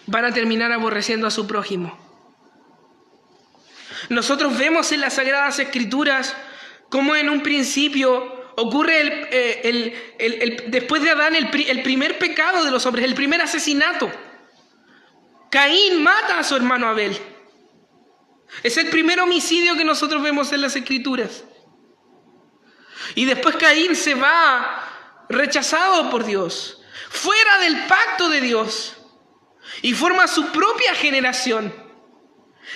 van a terminar aborreciendo a su prójimo. Nosotros vemos en las Sagradas Escrituras cómo en un principio ocurre después de Adán el primer pecado de los hombres, el primer asesinato. Caín mata a su hermano Abel. Es el primer homicidio que nosotros vemos en las Escrituras. Y después Caín se va rechazado por Dios, fuera del pacto de Dios, y forma su propia generación.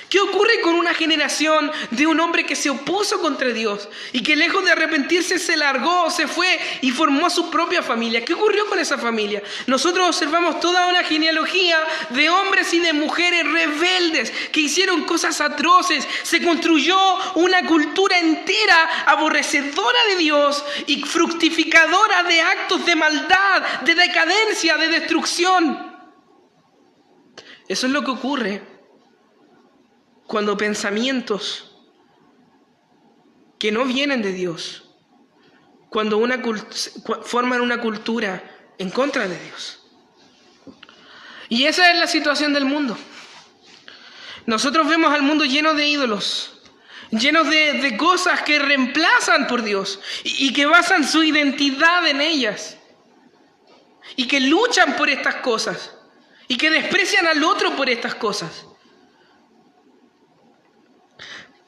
¿Qué ocurre con una generación de un hombre que se opuso contra Dios y que lejos de arrepentirse se largó, se fue y formó su propia familia? ¿Qué ocurrió con esa familia? Nosotros observamos toda una genealogía de hombres y de mujeres rebeldes que hicieron cosas atroces. Se construyó una cultura entera aborrecedora de Dios y fructificadora de actos de maldad, de decadencia, de destrucción. Eso es lo que ocurre cuando pensamientos que no vienen de Dios, cuando forman una cultura en contra de Dios. Y esa es la situación del mundo. Nosotros vemos al mundo lleno de ídolos, llenos de cosas que reemplazan por Dios y que basan su identidad en ellas, y que luchan por estas cosas y que desprecian al otro por estas cosas.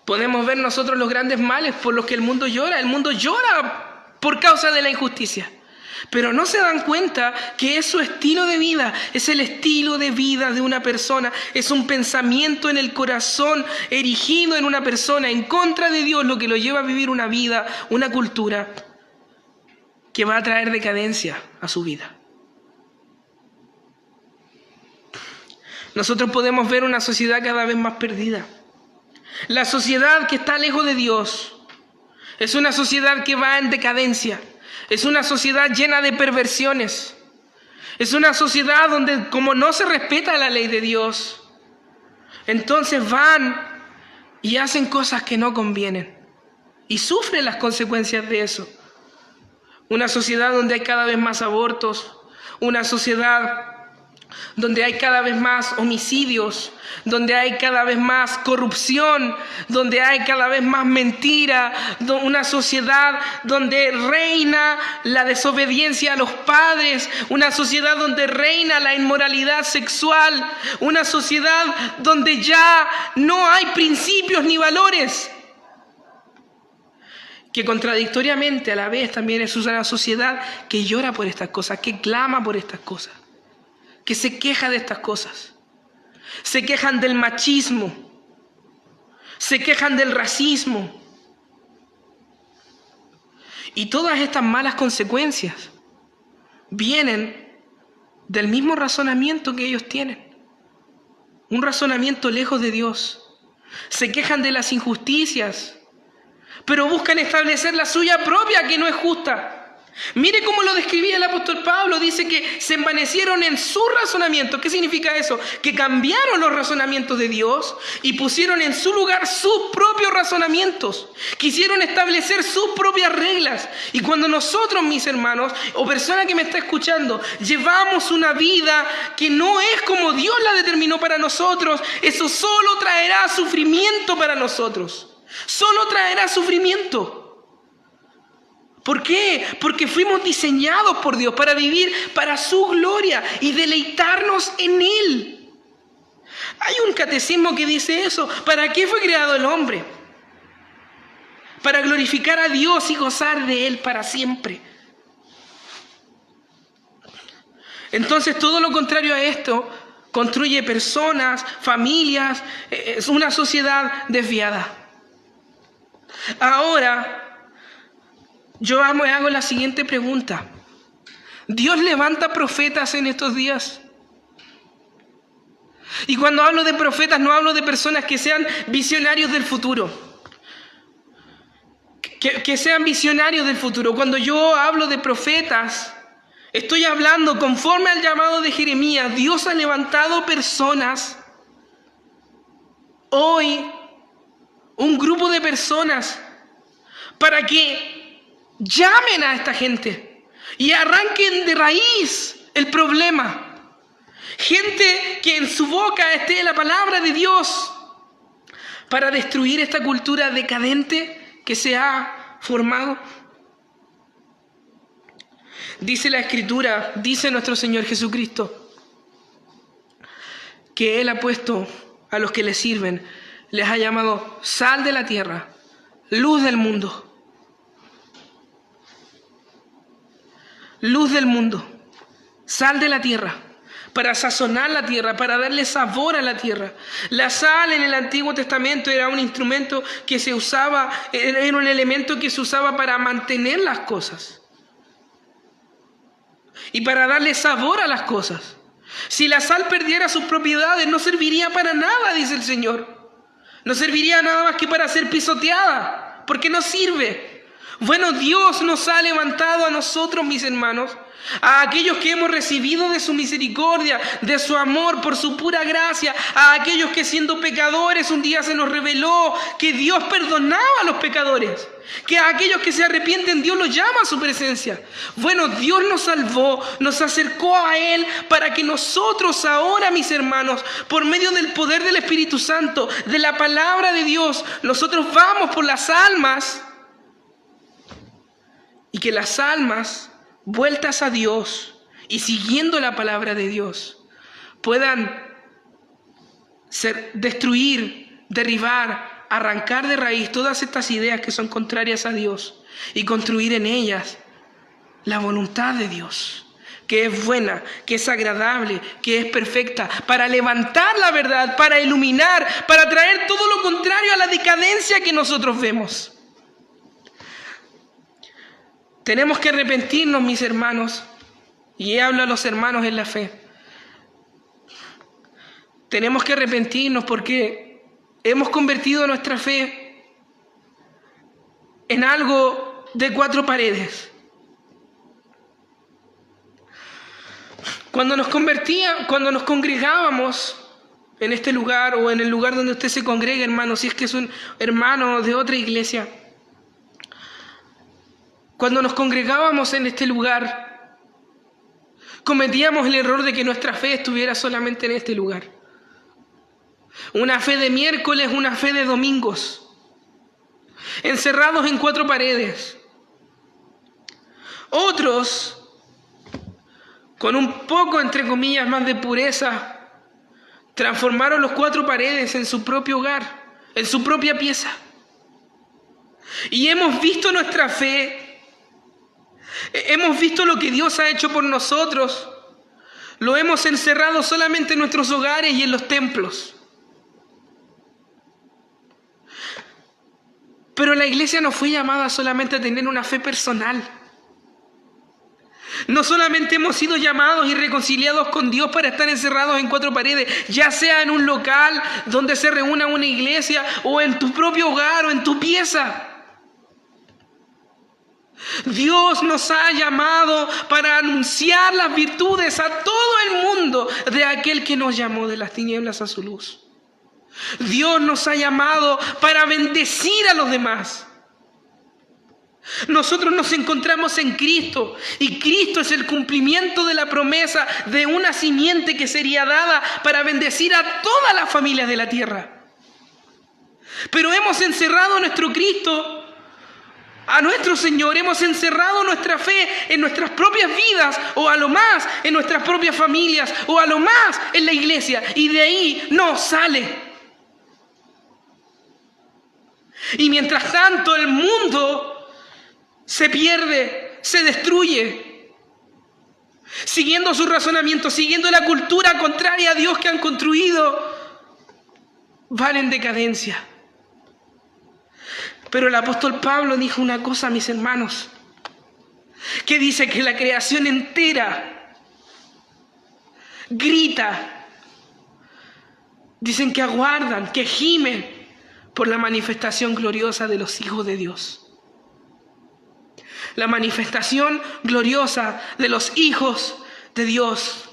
Podemos ver nosotros los grandes males por los que el mundo llora. El mundo llora por causa de la injusticia. Pero no se dan cuenta que es su estilo de vida, es el estilo de vida de una persona, es un pensamiento en el corazón erigido en una persona en contra de Dios lo que lo lleva a vivir una vida, una cultura que va a traer decadencia a su vida. Nosotros podemos ver una sociedad cada vez más perdida. La sociedad que está lejos de Dios es una sociedad que va en decadencia. Es una sociedad llena de perversiones. Es una sociedad donde, como no se respeta la ley de Dios, entonces van y hacen cosas que no convienen y sufren las consecuencias de eso. Una sociedad donde hay cada vez más abortos, una sociedad donde hay cada vez más homicidios, donde hay cada vez más corrupción, donde hay cada vez más mentira, una sociedad donde reina la desobediencia a los padres, una sociedad donde reina la inmoralidad sexual, una sociedad donde ya no hay principios ni valores, que contradictoriamente a la vez también es una sociedad que llora por estas cosas, que clama por estas cosas, que se queja de estas cosas. Se quejan del machismo, se quejan del racismo. Y todas estas malas consecuencias vienen del mismo razonamiento que ellos tienen. Un razonamiento lejos de Dios. Se quejan de las injusticias, pero buscan establecer la suya propia, que no es justa. Mire cómo lo describía el apóstol Pablo. Dice que se envanecieron en su razonamiento. ¿Qué significa eso? Que cambiaron los razonamientos de Dios y pusieron en su lugar sus propios razonamientos. Quisieron establecer sus propias reglas. Y cuando nosotros, mis hermanos, o persona que me está escuchando, llevamos una vida que no es como Dios la determinó para nosotros, eso solo traerá sufrimiento para nosotros. Solo traerá sufrimiento. ¿Por qué? Porque fuimos diseñados por Dios para vivir para su gloria y deleitarnos en Él. Hay un catecismo que dice eso. ¿Para qué fue creado el hombre? Para glorificar a Dios y gozar de Él para siempre. Entonces todo lo contrario a esto construye personas, familias, es una sociedad desviada. Ahora, yo hago la siguiente pregunta. ¿Dios levanta profetas en estos días? Y cuando hablo de profetas, no hablo de personas que sean visionarios del futuro. Que sean visionarios del futuro. Cuando yo hablo de profetas, estoy hablando conforme al llamado de Jeremías. Dios ha levantado personas. Hoy, un grupo de personas para que llamen a esta gente y arranquen de raíz el problema. Gente que en su boca esté la palabra de Dios para destruir esta cultura decadente que se ha formado. Dice la Escritura, dice nuestro Señor Jesucristo, que Él ha puesto a los que le sirven, les ha llamado sal de la tierra, luz del mundo. Luz del mundo, sal de la tierra, para sazonar la tierra, para darle sabor a la tierra. La sal en el Antiguo Testamento era un instrumento que se usaba, era un elemento que se usaba para mantener las cosas y para darle sabor a las cosas. Si la sal perdiera sus propiedades, no serviría para nada, dice el Señor. No serviría nada más que para ser pisoteada, porque no sirve. Bueno, Dios nos ha levantado a nosotros, mis hermanos, a aquellos que hemos recibido de su misericordia, de su amor, por su pura gracia, a aquellos que siendo pecadores un día se nos reveló que Dios perdonaba a los pecadores, que a aquellos que se arrepienten Dios los llama a su presencia. Bueno, Dios nos salvó, nos acercó a Él para que nosotros ahora, mis hermanos, por medio del poder del Espíritu Santo, de la palabra de Dios, nosotros vamos por las almas y que las almas vueltas a Dios y siguiendo la palabra de Dios puedan destruir, derribar, arrancar de raíz todas estas ideas que son contrarias a Dios y construir en ellas la voluntad de Dios, que es buena, que es agradable, que es perfecta, para levantar la verdad, para iluminar, para traer todo lo contrario a la decadencia que nosotros vemos. Tenemos que arrepentirnos, mis hermanos, y hablo a los hermanos en la fe. Tenemos que arrepentirnos porque hemos convertido nuestra fe en algo de 4 paredes. Cuando nos congregábamos en este lugar o en el lugar donde usted se congrega, hermano, si es que es un hermano de otra iglesia, cuando nos congregábamos en este lugar, cometíamos el error de que nuestra fe estuviera solamente en este lugar. Una fe de miércoles, una fe de domingos, encerrados en 4 paredes. Otros, con un poco, entre comillas, más de pureza, transformaron los 4 paredes en su propio hogar, en su propia pieza. Y hemos visto nuestra fe. Hemos visto lo que Dios ha hecho por nosotros. Lo hemos encerrado solamente en nuestros hogares y en los templos. Pero la iglesia no fue llamada solamente a tener una fe personal. No solamente hemos sido llamados y reconciliados con Dios para estar encerrados en 4 paredes, ya sea en un local donde se reúna una iglesia o en tu propio hogar o en tu pieza. Dios nos ha llamado para anunciar las virtudes a todo el mundo de aquel que nos llamó de las tinieblas a su luz. Dios nos ha llamado para bendecir a los demás. Nosotros nos encontramos en Cristo y Cristo es el cumplimiento de la promesa de una simiente que sería dada para bendecir a todas las familias de la tierra. Pero hemos encerrado a nuestro Cristo, a nuestro Señor, hemos encerrado nuestra fe en nuestras propias vidas o a lo más en nuestras propias familias o a lo más en la iglesia y de ahí no sale. Y mientras tanto el mundo se pierde, se destruye. siguiendo sus razonamientos, siguiendo la cultura contraria a Dios que han construido, van en decadencia. Pero el apóstol Pablo dijo una cosa, mis hermanos, que dice que la creación entera grita. Dicen que aguardan, que gimen por la manifestación gloriosa de los hijos de Dios. La manifestación gloriosa de los hijos de Dios.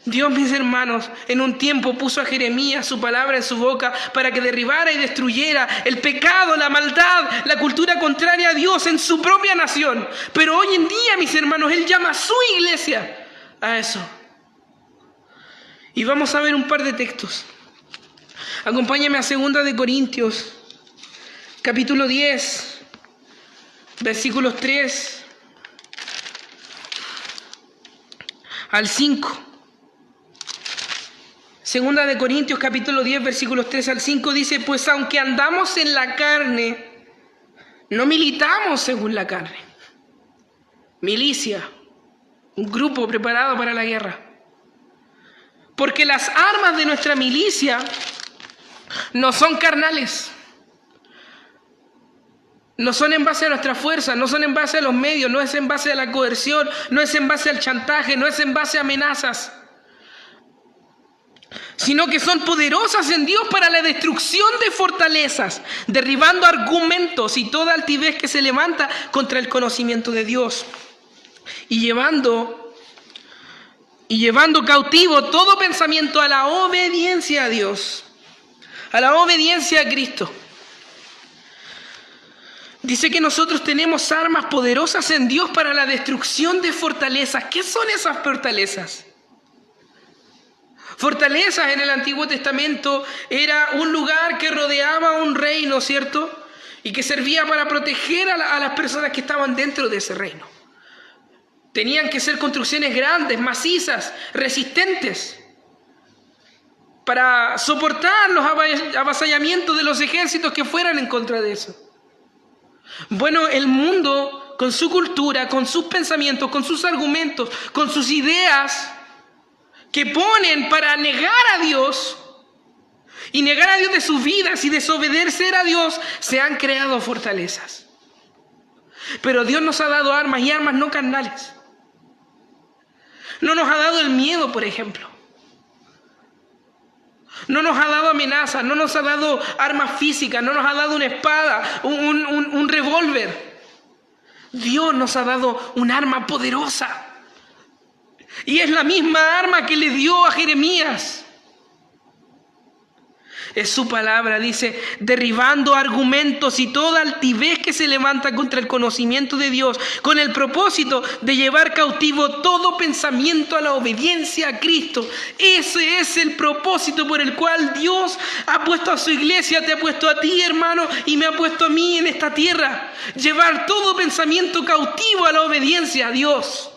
Dios, mis hermanos, en un tiempo puso a Jeremías su palabra en su boca para que derribara y destruyera el pecado, la maldad, la cultura contraria a Dios en su propia nación. Pero hoy en día, mis hermanos, Él llama a su iglesia a eso. Y vamos a ver un par de textos. Acompáñame a 2 Corintios, capítulo 10. Versículos 3 al 5. 2 Corintios capítulo 10 versículos 3 al 5 dice: pues aunque andamos en la carne, no militamos según la carne. Milicia, un grupo preparado para la guerra. Porque las armas de nuestra milicia no son carnales. No son en base a nuestra fuerza, no son en base a los medios, no es en base a la coerción, no es en base al chantaje, no es en base a amenazas, sino que son poderosas en Dios para la destrucción de fortalezas, derribando argumentos y toda altivez que se levanta contra el conocimiento de Dios, y llevando cautivo todo pensamiento a la obediencia a Dios, a la obediencia a Cristo. Dice que nosotros tenemos armas poderosas en Dios para la destrucción de fortalezas. ¿Qué son esas fortalezas? Fortalezas en el Antiguo Testamento era un lugar que rodeaba un reino, ¿cierto? Y que servía para proteger a las personas que estaban dentro de ese reino. Tenían que ser construcciones grandes, macizas, resistentes, para soportar los avasallamientos de los ejércitos que fueran en contra de eso. Bueno, el mundo, con su cultura, con sus pensamientos, con sus argumentos, con sus ideas, que ponen para negar a Dios y negar a Dios de sus vidas y desobedecer a Dios, se han creado fortalezas. Pero Dios nos ha dado armas, y armas no carnales. No nos ha dado el miedo, por ejemplo. No nos ha dado amenazas, no nos ha dado armas físicas, no nos ha dado una espada, un revólver. Dios nos ha dado un arma poderosa. Y es la misma arma que le dio a Jeremías. Es su palabra, dice, derribando argumentos y toda altivez que se levanta contra el conocimiento de Dios, con el propósito de llevar cautivo todo pensamiento a la obediencia a Cristo. Ese es el propósito por el cual Dios ha puesto a su iglesia, te ha puesto a ti, hermano, y me ha puesto a mí en esta tierra. Llevar todo pensamiento cautivo a la obediencia a Dios.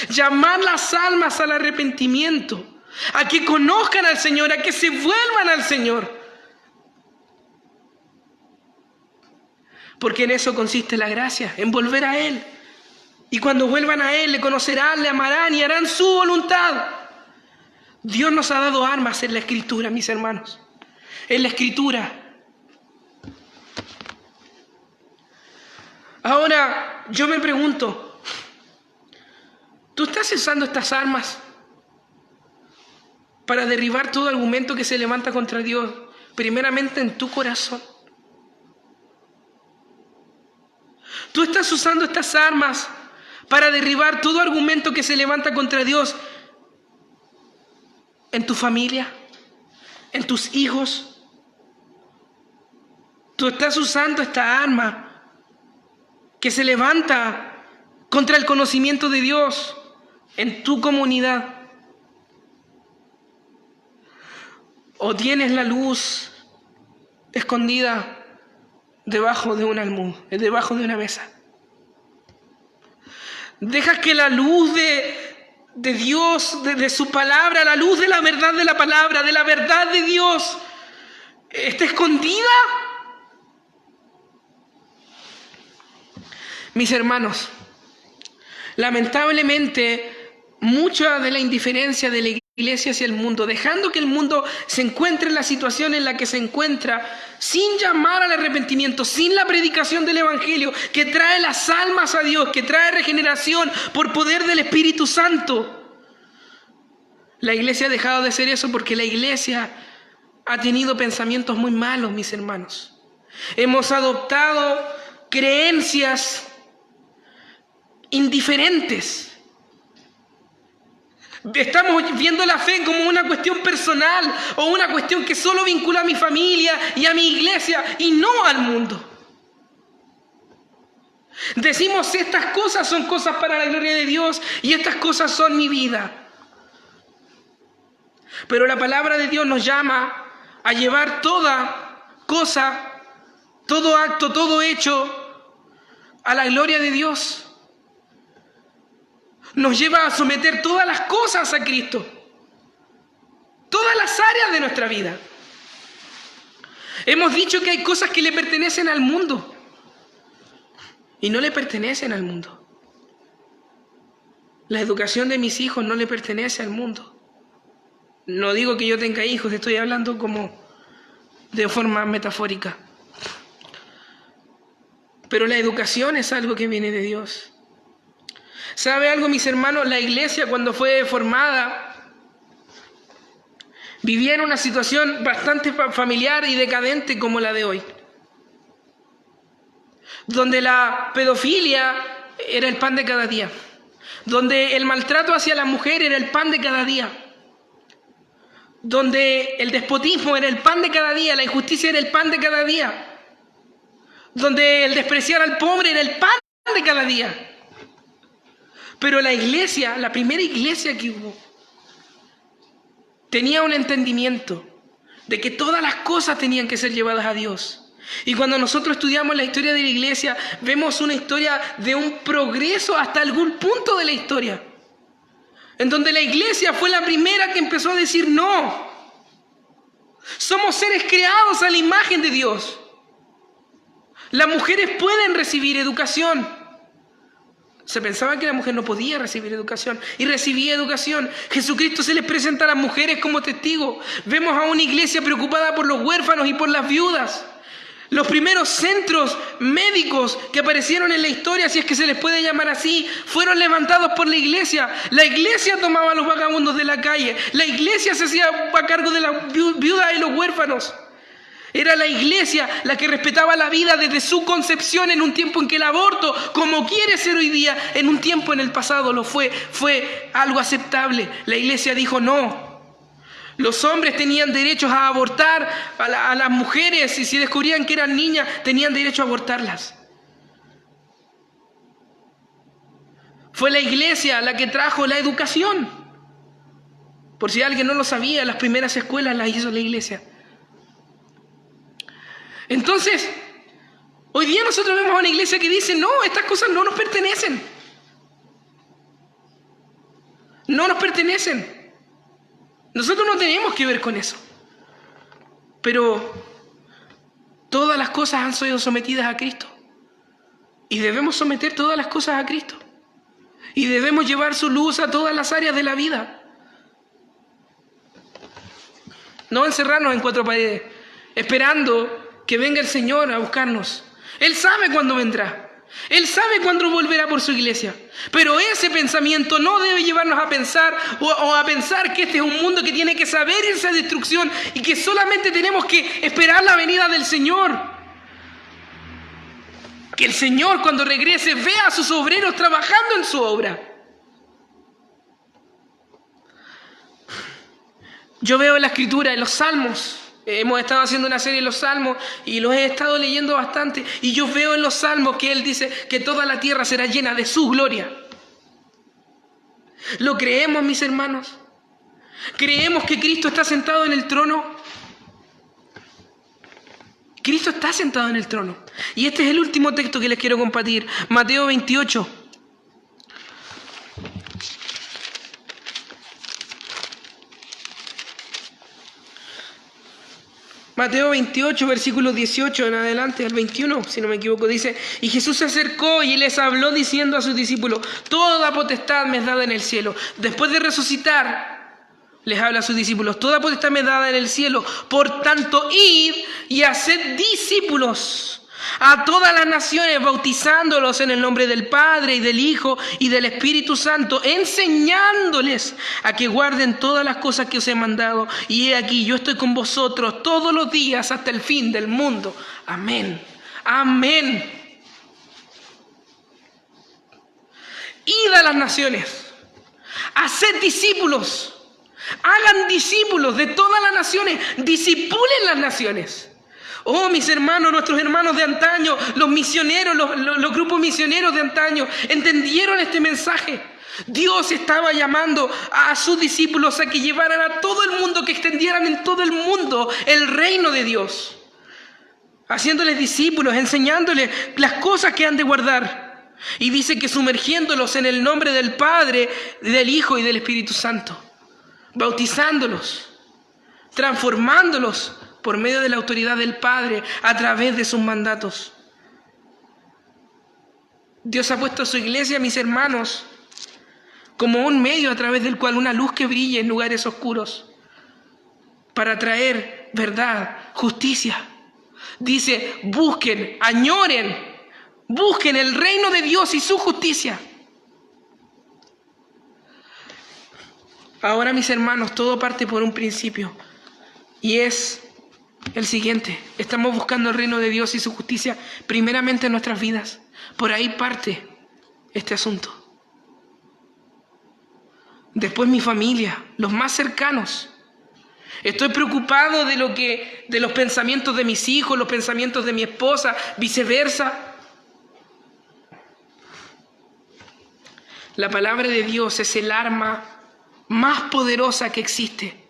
Llamar las almas al arrepentimiento, a que conozcan al Señor, a que se vuelvan al Señor. Porque en eso consiste la gracia, en volver a Él. Y cuando vuelvan a Él, le conocerán, le amarán y harán su voluntad. Dios nos ha dado armas en la Escritura, mis hermanos. En la Escritura. Ahora, yo me pregunto, ¿tú estás usando estas armas para derribar todo argumento que se levanta contra Dios, primeramente en tu corazón? ¿Tú estás usando estas armas para derribar todo argumento que se levanta contra Dios en tu familia, en tus hijos? ¿Tú estás usando esta arma que se levanta contra el conocimiento de Dios en tu comunidad? ¿O tienes la luz escondida debajo de un almud, debajo de una mesa? ¿Dejas que la luz de Dios, de su palabra, la luz de la verdad de la palabra, de la verdad de Dios, esté escondida? Mis hermanos, lamentablemente, mucha de la indiferencia de la iglesia hacia el mundo, dejando que el mundo se encuentre en la situación en la que se encuentra, sin llamar al arrepentimiento, sin la predicación del Evangelio, que trae las almas a Dios, que trae regeneración por poder del Espíritu Santo. La iglesia ha dejado de hacer eso porque la iglesia ha tenido pensamientos muy malos, mis hermanos. Hemos adoptado creencias indiferentes. Estamos viendo la fe como una cuestión personal o una cuestión que solo vincula a mi familia y a mi iglesia y no al mundo. Decimos, estas cosas son cosas para la gloria de Dios y estas cosas son mi vida. Pero la palabra de Dios nos llama a llevar toda cosa, todo acto, todo hecho a la gloria de Dios. Nos lleva a someter todas las cosas a Cristo, todas las áreas de nuestra vida. Hemos dicho que hay cosas que le pertenecen al mundo y no le pertenecen al mundo. La educación de mis hijos no le pertenece al mundo. No digo que yo tenga hijos, estoy hablando como de forma metafórica. Pero la educación es algo que viene de Dios. ¿Sabe algo, mis hermanos? La iglesia, cuando fue formada, vivía en una situación bastante familiar y decadente como la de hoy, donde la pedofilia era el pan de cada día, donde el maltrato hacia la mujer era el pan de cada día, donde el despotismo era el pan de cada día, la injusticia era el pan de cada día, donde el despreciar al pobre era el pan de cada día. Pero la iglesia, la primera iglesia que hubo, tenía un entendimiento de que todas las cosas tenían que ser llevadas a Dios. Y cuando nosotros estudiamos la historia de la iglesia, vemos una historia de un progreso hasta algún punto de la historia, en donde la iglesia fue la primera que empezó a decir no. Somos seres creados a la imagen de Dios. Las mujeres pueden recibir educación. Se pensaba que la mujer no podía recibir educación y recibía educación. Jesucristo se les presenta a las mujeres como testigo. Vemos a una iglesia preocupada por los huérfanos y por las viudas. Los primeros centros médicos que aparecieron en la historia, si es que se les puede llamar así, fueron levantados por la iglesia. La iglesia tomaba a los vagabundos de la calle. La iglesia se hacía a cargo de las viudas y los huérfanos. Era la iglesia la que respetaba la vida desde su concepción en un tiempo en que el aborto, como quiere ser hoy día, en un tiempo en el pasado lo fue algo aceptable. La iglesia dijo no. Los hombres tenían derechos a abortar a las mujeres y si descubrían que eran niñas, tenían derecho a abortarlas. Fue la iglesia la que trajo la educación. Por si alguien no lo sabía, las primeras escuelas las hizo la iglesia. Entonces, hoy día nosotros vemos a una iglesia que dice, no, estas cosas no nos pertenecen. No nos pertenecen. Nosotros no tenemos que ver con eso. Pero todas las cosas han sido sometidas a Cristo. Y debemos someter todas las cosas a Cristo. Y debemos llevar su luz a todas las áreas de la vida. No encerrarnos en cuatro paredes, esperando que venga el Señor a buscarnos. Él sabe cuándo vendrá. Él sabe cuándo volverá por su iglesia. Pero ese pensamiento no debe llevarnos a pensar o a pensar que este es un mundo que tiene que saber irse a destrucción y que solamente tenemos que esperar la venida del Señor. Que el Señor cuando regrese vea a sus obreros trabajando en su obra. Yo veo en la Escritura, en los Salmos, hemos estado haciendo una serie de los Salmos y los he estado leyendo bastante. Y yo veo en los Salmos que Él dice que toda la tierra será llena de su gloria. ¿Lo creemos, mis hermanos? ¿Creemos que Cristo está sentado en el trono? Cristo está sentado en el trono. Y este es el último texto que les quiero compartir. Mateo 28. Mateo 28, versículo 18 en adelante, al 21, si no me equivoco, dice: y Jesús se acercó y les habló diciendo a sus discípulos: toda potestad me es dada en el cielo. Después de resucitar, les habla a sus discípulos: toda potestad me es dada en el cielo. Por tanto, id y haced discípulos a todas las naciones, bautizándolos en el nombre del Padre y del Hijo y del Espíritu Santo, enseñándoles a que guarden todas las cosas que os he mandado. Y he aquí, yo estoy con vosotros todos los días hasta el fin del mundo. Amén. Amén. Id a las naciones, haced discípulos, hagan discípulos de todas las naciones, discipulen las naciones. Oh, mis hermanos, nuestros hermanos de antaño, los misioneros, los grupos misioneros de antaño, entendieron este mensaje. Dios estaba llamando a sus discípulos a que llevaran a todo el mundo, que extendieran en todo el mundo el reino de Dios, haciéndoles discípulos, enseñándoles las cosas que han de guardar. Y dice que sumergiéndolos en el nombre del Padre, del Hijo y del Espíritu Santo, bautizándolos, transformándolos por medio de la autoridad del Padre, a través de sus mandatos. Dios ha puesto a su iglesia, mis hermanos, como un medio a través del cual una luz que brille en lugares oscuros, para traer verdad, justicia. Dice: busquen, añoren, busquen el reino de Dios y su justicia. Ahora, mis hermanos, todo parte por un principio, y es el siguiente: estamos buscando el reino de Dios y su justicia primeramente en nuestras vidas. Por ahí parte este asunto. Después mi familia, los más cercanos. Estoy preocupado de los pensamientos de mis hijos, los pensamientos de mi esposa, viceversa. La palabra de Dios es el arma más poderosa que existe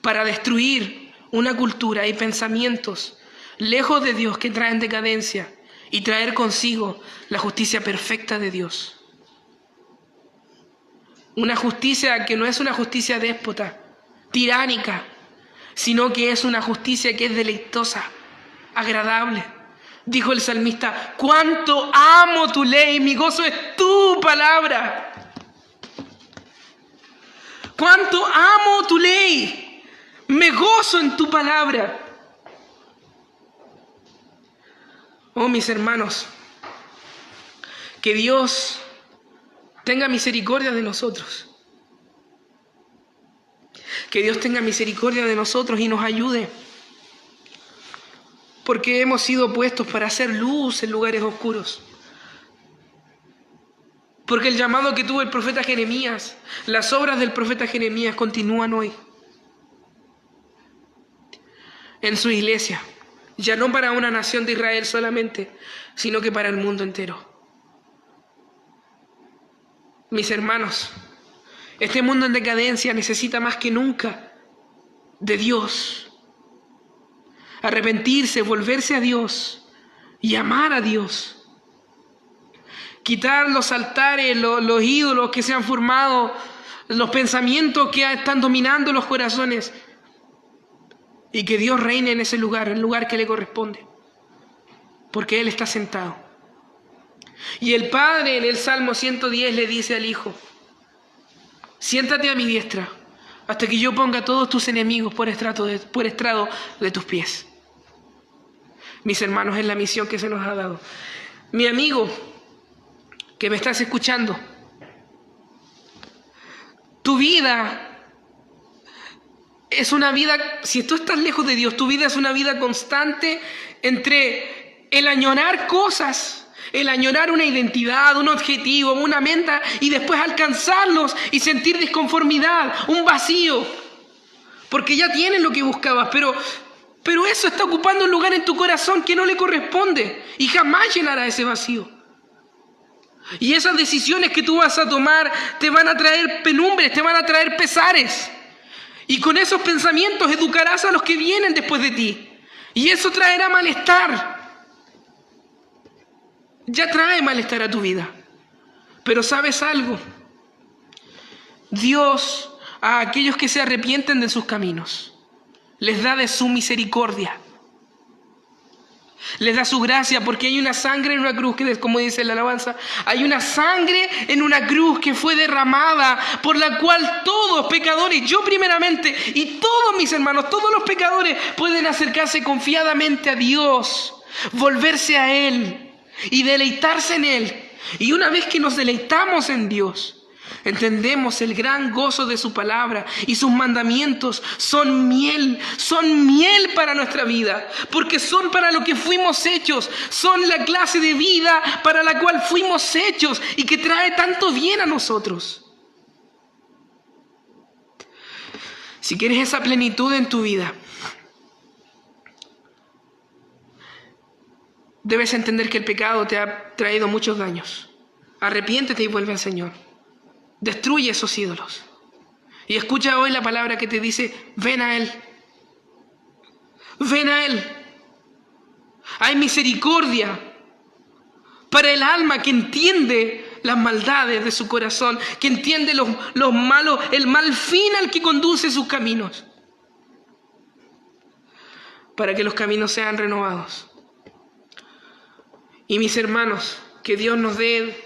para destruir una cultura y pensamientos lejos de Dios que traen decadencia, y traer consigo la justicia perfecta de Dios. Una justicia que no es una justicia déspota, tiránica, sino que es una justicia que es deleitosa, agradable. Dijo el salmista: cuánto amo tu ley, mi gozo es tu palabra. Cuánto amo tu ley, me gozo en tu palabra. Oh, mis hermanos, que Dios tenga misericordia de nosotros. Que Dios tenga misericordia de nosotros y nos ayude. Porque hemos sido puestos para hacer luz en lugares oscuros. Porque el llamado que tuvo el profeta Jeremías, las obras del profeta Jeremías continúan hoy en su iglesia, ya no para una nación de Israel solamente, sino que para el mundo entero. Mis hermanos, este mundo en decadencia necesita más que nunca de Dios. Arrepentirse, volverse a Dios y amar a Dios. Quitar los altares, los ídolos que se han formado, los pensamientos que están dominando los corazones. Y que Dios reine en ese lugar, el lugar que le corresponde. Porque Él está sentado. Y el Padre en el Salmo 110 le dice al Hijo: siéntate a mi diestra hasta que yo ponga a todos tus enemigos por estrado de tus pies. Mis hermanos, es la misión que se nos ha dado. Mi amigo, que me estás escuchando, tu vida es una vida, si tú estás lejos de Dios, tu vida es una vida constante entre el añorar cosas, el añorar una identidad, un objetivo, una meta, y después alcanzarlos y sentir disconformidad, un vacío, porque ya tienes lo que buscabas, pero eso está ocupando un lugar en tu corazón que no le corresponde y jamás llenará ese vacío. Y esas decisiones que tú vas a tomar te van a traer penumbres, te van a traer pesares. Y con esos pensamientos educarás a los que vienen después de ti. Y eso traerá malestar. Ya trae malestar a tu vida. Pero ¿sabes algo? Dios, a aquellos que se arrepienten de sus caminos, les da de su misericordia. Les da su gracia porque hay una sangre en una cruz, que como dice la alabanza, hay una sangre en una cruz que fue derramada, por la cual todos pecadores, yo primeramente y todos mis hermanos, todos los pecadores pueden acercarse confiadamente a Dios, volverse a Él y deleitarse en Él. Y una vez que nos deleitamos en Dios, entendemos el gran gozo de su palabra, y sus mandamientos son miel para nuestra vida, porque son para lo que fuimos hechos, son la clase de vida para la cual fuimos hechos y que trae tanto bien a nosotros. Si quieres esa plenitud en tu vida, debes entender que el pecado te ha traído muchos daños. Arrepiéntete y vuelve al Señor. Destruye esos ídolos. Y escucha hoy la palabra que te dice: ven a Él. Ven a Él. Hay misericordia para el alma que entiende las maldades de su corazón, que entiende los malos, el mal fin al que conduce sus caminos, para que los caminos sean renovados. Y mis hermanos, que Dios nos dé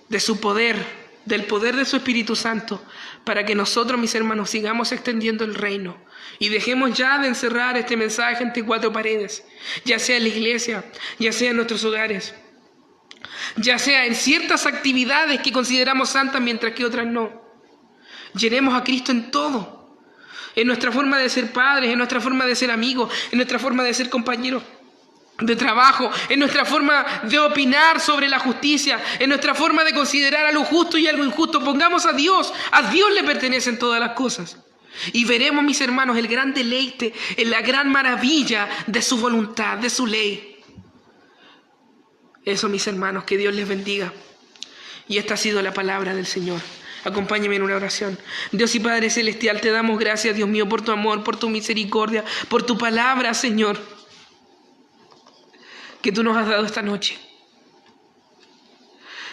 de su poder, del poder de su Espíritu Santo, para que nosotros, mis hermanos, sigamos extendiendo el reino y dejemos ya de encerrar este mensaje entre cuatro paredes, ya sea en la iglesia, ya sea en nuestros hogares, ya sea en ciertas actividades que consideramos santas mientras que otras no. Llenemos a Cristo en todo, en nuestra forma de ser padres, en nuestra forma de ser amigos, en nuestra forma de ser compañeros de trabajo, en nuestra forma de opinar sobre la justicia, en nuestra forma de considerar algo justo y algo injusto. Pongamos a Dios le pertenecen todas las cosas. Y veremos, mis hermanos, el gran deleite, la gran maravilla de su voluntad, de su ley. Eso, mis hermanos, que Dios les bendiga. Y esta ha sido la palabra del Señor. Acompáñame en una oración. Dios y Padre Celestial, te damos gracias, Dios mío, por tu amor, por tu misericordia, por tu palabra, Señor, que tú nos has dado esta noche.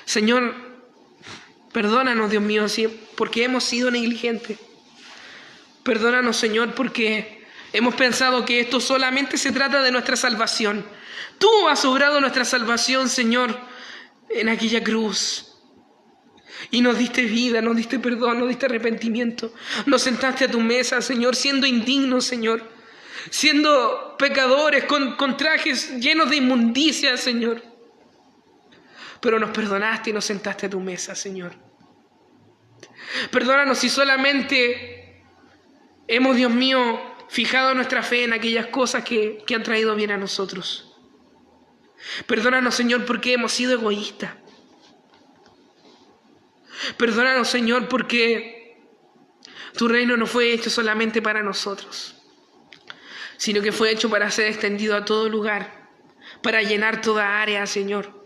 Señor, perdónanos, Dios mío, porque hemos sido negligentes. Perdónanos, Señor, porque hemos pensado que esto solamente se trata de nuestra salvación. Tú has obrado nuestra salvación, Señor, en aquella cruz. Y nos diste vida, nos diste perdón, nos diste arrepentimiento. Nos sentaste a tu mesa, Señor, siendo indignos, Señor, siendo pecadores, con trajes llenos de inmundicia, Señor. Pero nos perdonaste y nos sentaste a tu mesa, Señor. Perdónanos si solamente hemos, Dios mío, fijado nuestra fe en aquellas cosas que han traído bien a nosotros. Perdónanos, Señor, porque hemos sido egoístas. Perdónanos, Señor, porque tu reino no fue hecho solamente para nosotros, sino que fue hecho para ser extendido a todo lugar, para llenar toda área, Señor.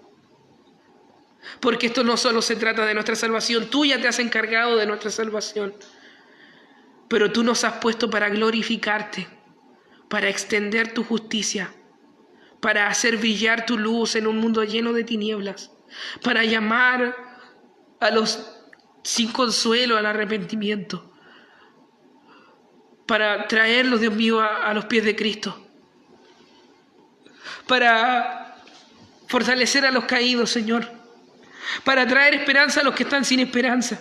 Porque esto no solo se trata de nuestra salvación, tú ya te has encargado de nuestra salvación, pero tú nos has puesto para glorificarte, para extender tu justicia, para hacer brillar tu luz en un mundo lleno de tinieblas, para llamar a los sin consuelo al arrepentimiento, para traerlos, Dios mío, a los pies de Cristo, para fortalecer a los caídos, Señor, para traer esperanza a los que están sin esperanza,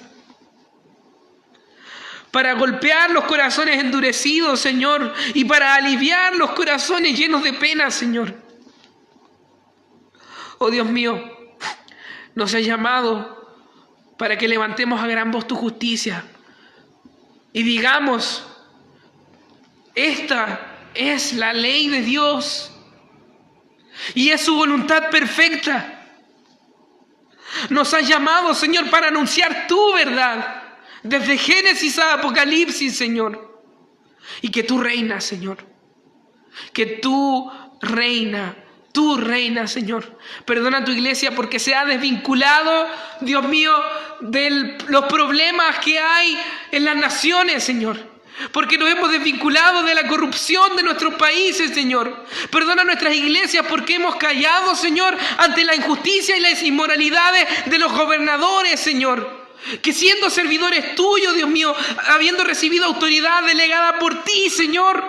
para golpear los corazones endurecidos, Señor, y para aliviar los corazones llenos de pena, Señor. Oh Dios mío, nos has llamado para que levantemos a gran voz tu justicia y digamos: esta es la ley de Dios y es su voluntad perfecta. Nos has llamado, Señor, para anunciar tu verdad desde Génesis a Apocalipsis, Señor. Y que tú reinas, Señor. Que tú reinas, Señor. Perdona a tu iglesia porque se ha desvinculado, Dios mío, de los problemas que hay en las naciones, Señor. Porque nos hemos desvinculado de la corrupción de nuestros países, Señor. Perdona a nuestras iglesias porque hemos callado, Señor, ante la injusticia y las inmoralidades de los gobernadores, Señor. Que siendo servidores tuyos, Dios mío, habiendo recibido autoridad delegada por ti, Señor,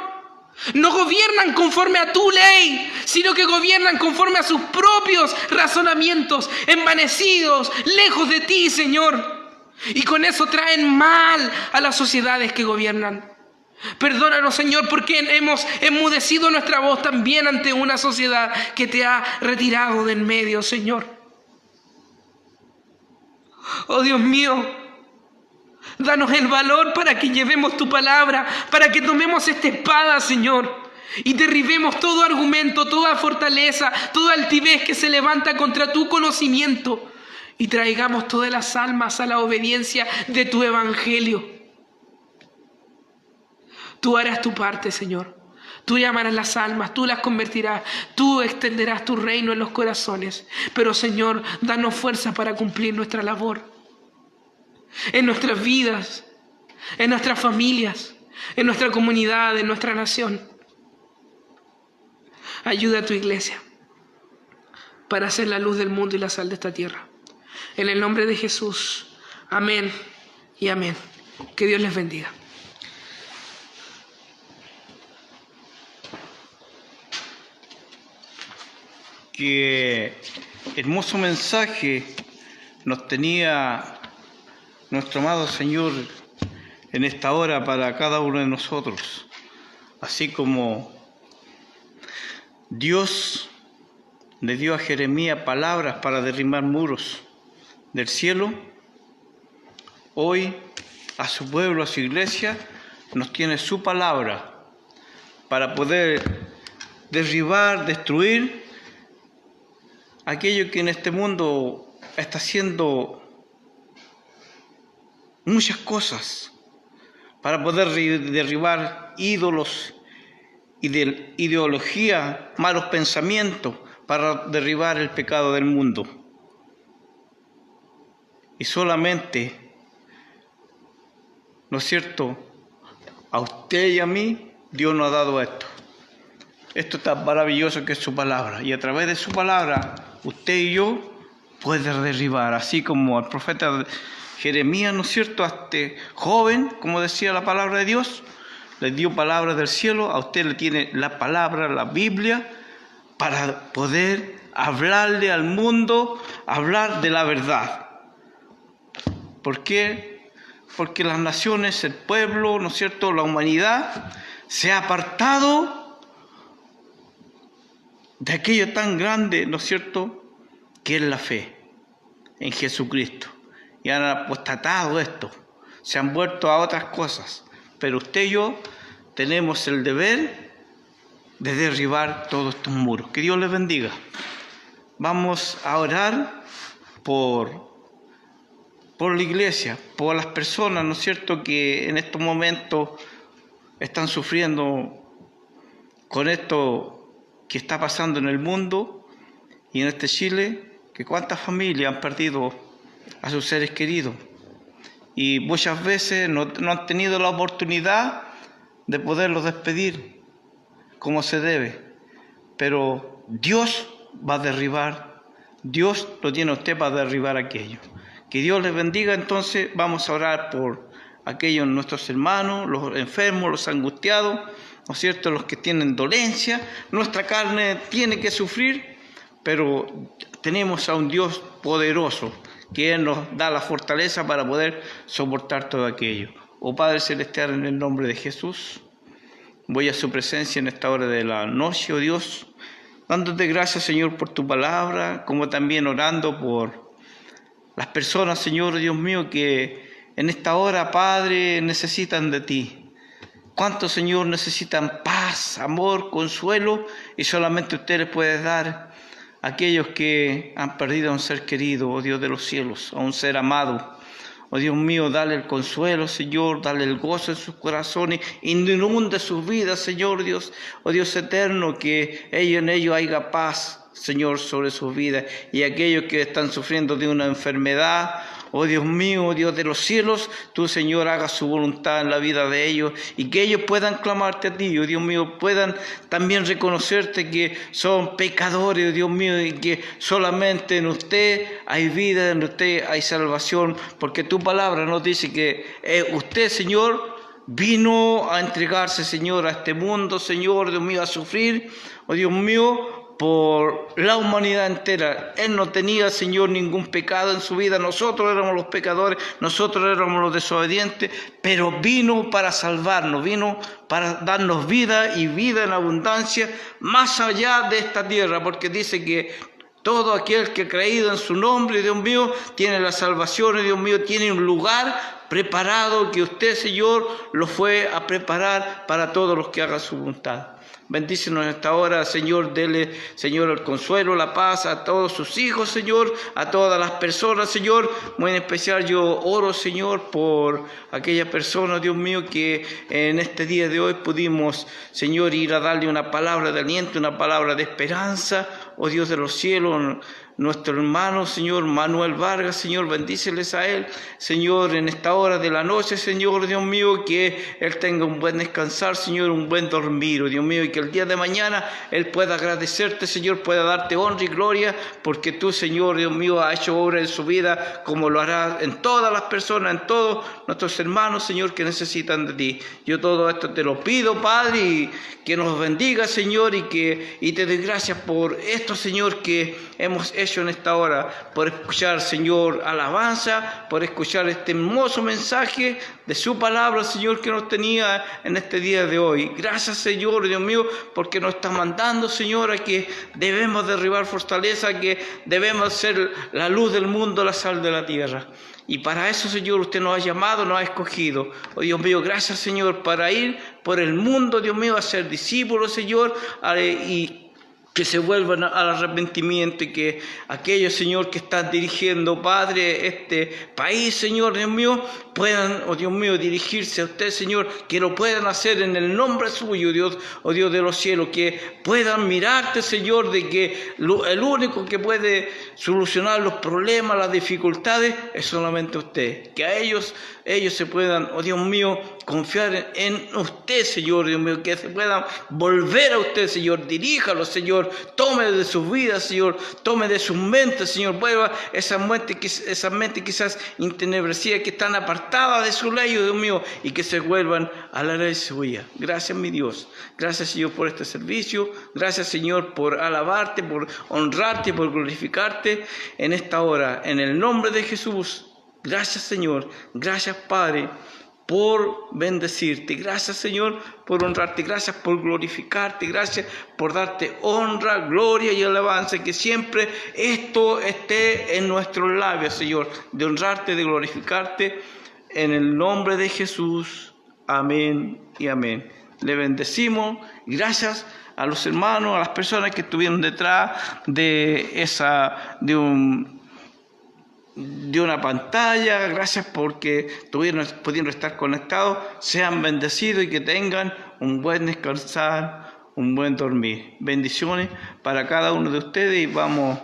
No gobiernan conforme a tu ley, sino que gobiernan conforme a sus propios razonamientos, envanecidos, lejos de ti, Señor. Y con eso traen mal a las sociedades que gobiernan. Perdónanos, Señor, porque hemos enmudecido nuestra voz también ante una sociedad que te ha retirado de en medio, Señor. Oh Dios mío, danos el valor para que llevemos tu palabra, para que tomemos esta espada, Señor, y derribemos todo argumento, toda fortaleza, toda altivez que se levanta contra tu conocimiento, y traigamos todas las almas a la obediencia de tu evangelio. Tú harás tu parte, Señor. Tú llamarás las almas, tú las convertirás, tú extenderás tu reino en los corazones. Pero, Señor, danos fuerza para cumplir nuestra labor. En nuestras vidas, en nuestras familias, en nuestra comunidad, en nuestra nación. Ayuda a tu iglesia para ser la luz del mundo y la sal de esta tierra. En el nombre de Jesús. Amén y amén. Que Dios les bendiga. Qué hermoso mensaje nos tenía nuestro amado Señor en esta hora para cada uno de nosotros. Así como Dios le dio a Jeremías palabras para derribar muros del cielo, hoy a su pueblo, a su iglesia, nos tiene su palabra para poder derribar, destruir aquello que en este mundo está haciendo muchas cosas, para poder derribar ídolos, ideología, malos pensamientos, para derribar el pecado del mundo. Y solamente, ¿no es cierto?, a usted y a mí Dios nos ha dado esto. Esto tan maravilloso que es su palabra. Y a través de su palabra, usted y yo pueden derribar. Así como al profeta Jeremías, ¿no es cierto?, a este joven, como decía la palabra de Dios, le dio palabras del cielo. A usted le tiene la palabra, la Biblia, para poder hablarle al mundo, hablar de la verdad. ¿Por qué? Porque las naciones, el pueblo, ¿no es cierto?, la humanidad se ha apartado de aquello tan grande, ¿no es cierto?, que es la fe en Jesucristo. Y han apostatado esto, se han vuelto a otras cosas. Pero usted y yo tenemos el deber de derribar todos estos muros. Que Dios les bendiga. Vamos a orar por la iglesia, por las personas, ¿no es cierto?, que en estos momentos están sufriendo con esto que está pasando en el mundo y en este Chile, que cuántas familias han perdido a sus seres queridos y muchas veces no han tenido la oportunidad de poderlos despedir como se debe, pero Dios va a derribar, Dios lo tiene a usted para derribar aquello. Que Dios les bendiga. Entonces vamos a orar por aquellos nuestros hermanos, los enfermos, los angustiados, ¿no es cierto?, los que tienen dolencia. Nuestra carne tiene que sufrir, pero tenemos a un Dios poderoso que Él nos da la fortaleza para poder soportar todo aquello. Oh Padre Celestial, en el nombre de Jesús, voy a su presencia en esta hora de la noche, oh Dios, dándote gracias, Señor, por tu palabra, como también orando por las personas, Señor Dios mío, que en esta hora, Padre, necesitan de ti. ¿Cuántos, Señor, necesitan paz, amor, consuelo? Y solamente usted les puede dar a aquellos que han perdido a un ser querido, oh Dios de los cielos, a un ser amado. Oh Dios mío, dale el consuelo, Señor, dale el gozo en sus corazones, inunde sus vidas, Señor Dios, oh Dios eterno, que en ellos haya paz, Señor, sobre sus vidas, y aquellos que están sufriendo de una enfermedad, oh Dios mío, oh Dios de los cielos, tú, Señor, haga su voluntad en la vida de ellos, y que ellos puedan clamarte a ti, oh Dios mío, puedan también reconocerte que son pecadores, oh Dios mío, y que solamente en usted hay vida, en usted hay salvación, porque tu palabra nos dice que usted, Señor, vino a entregarse, Señor, a este mundo, Señor, Dios mío, a sufrir, oh Dios mío, por la humanidad entera. Él no tenía, Señor, ningún pecado en su vida. Nosotros éramos los pecadores, nosotros éramos los desobedientes, pero vino para salvarnos, vino para darnos vida y vida en abundancia más allá de esta tierra, porque dice que todo aquel que ha creído en su nombre, Dios mío, tiene la salvación, Dios mío, tiene un lugar preparado que usted, Señor, lo fue a preparar para todos los que hagan su voluntad. Bendícenos en esta hora, Señor, dele, Señor, el consuelo, la paz a todos sus hijos, Señor, a todas las personas, Señor. Muy en especial yo oro, Señor, por aquellas personas, Dios mío, que en este día de hoy pudimos, Señor, ir a darle una palabra de aliento, una palabra de esperanza, oh Dios de los cielos. Nuestro hermano, Señor, Manuel Vargas, Señor, bendíceles a él, Señor, en esta hora de la noche, Señor, Dios mío, que él tenga un buen descansar, Señor, un buen dormir, Dios mío, y que el día de mañana él pueda agradecerte, Señor, pueda darte honra y gloria, porque tú, Señor, Dios mío, has hecho obra en su vida, como lo harás en todas las personas, en todos nuestros hermanos, Señor, que necesitan de ti. Yo todo esto te lo pido, Padre, y que nos bendiga, Señor, y te doy gracias por esto, Señor, que hemos hecho en esta hora, por escuchar, Señor, alabanza, por escuchar este hermoso mensaje de su palabra, Señor, que nos tenía en este día de hoy. Gracias, Señor, Dios mío, porque nos está mandando, Señor, a que debemos derribar fortaleza, que debemos ser la luz del mundo, la sal de la tierra. Y para eso, Señor, usted nos ha llamado, nos ha escogido. Oh Dios mío, gracias, Señor, para ir por el mundo, Dios mío, a ser discípulos, Señor, y que se vuelvan al arrepentimiento, y que aquellos, Señor, que están dirigiendo, Padre, este país, Señor, Dios mío, puedan, oh Dios mío, dirigirse a usted, Señor, que lo puedan hacer en el nombre suyo, Dios, oh Dios de los cielos, que puedan mirarte, Señor, de que el único que puede solucionar los problemas, las dificultades, es solamente usted. Que a ellos se puedan, oh Dios mío, confiar en usted, Señor, Dios mío, que se puedan volver a usted, Señor, diríjalo, Señor, tome de sus vidas, Señor, tome de sus mentes, Señor, vuelva esas mentes quizás intenebrecidas, que están apartadas de su ley, oh Dios mío, y que se vuelvan a la ley suya. Gracias, mi Dios, gracias, Señor, por este servicio, gracias, Señor, por alabarte, por honrarte, por glorificarte en esta hora, en el nombre de Jesús. Gracias, Señor, gracias, Padre, por bendecirte, gracias, Señor, por honrarte, gracias por glorificarte, gracias por darte honra, gloria y alabanza, que siempre esto esté en nuestros labios, Señor, de honrarte, de glorificarte, en el nombre de Jesús, amén y amén. Le bendecimos, gracias a los hermanos, a las personas que estuvieron detrás de una pantalla, gracias porque pudieron estar conectados, sean bendecidos y que tengan un buen descansar, un buen dormir. Bendiciones para cada uno de ustedes, y vamos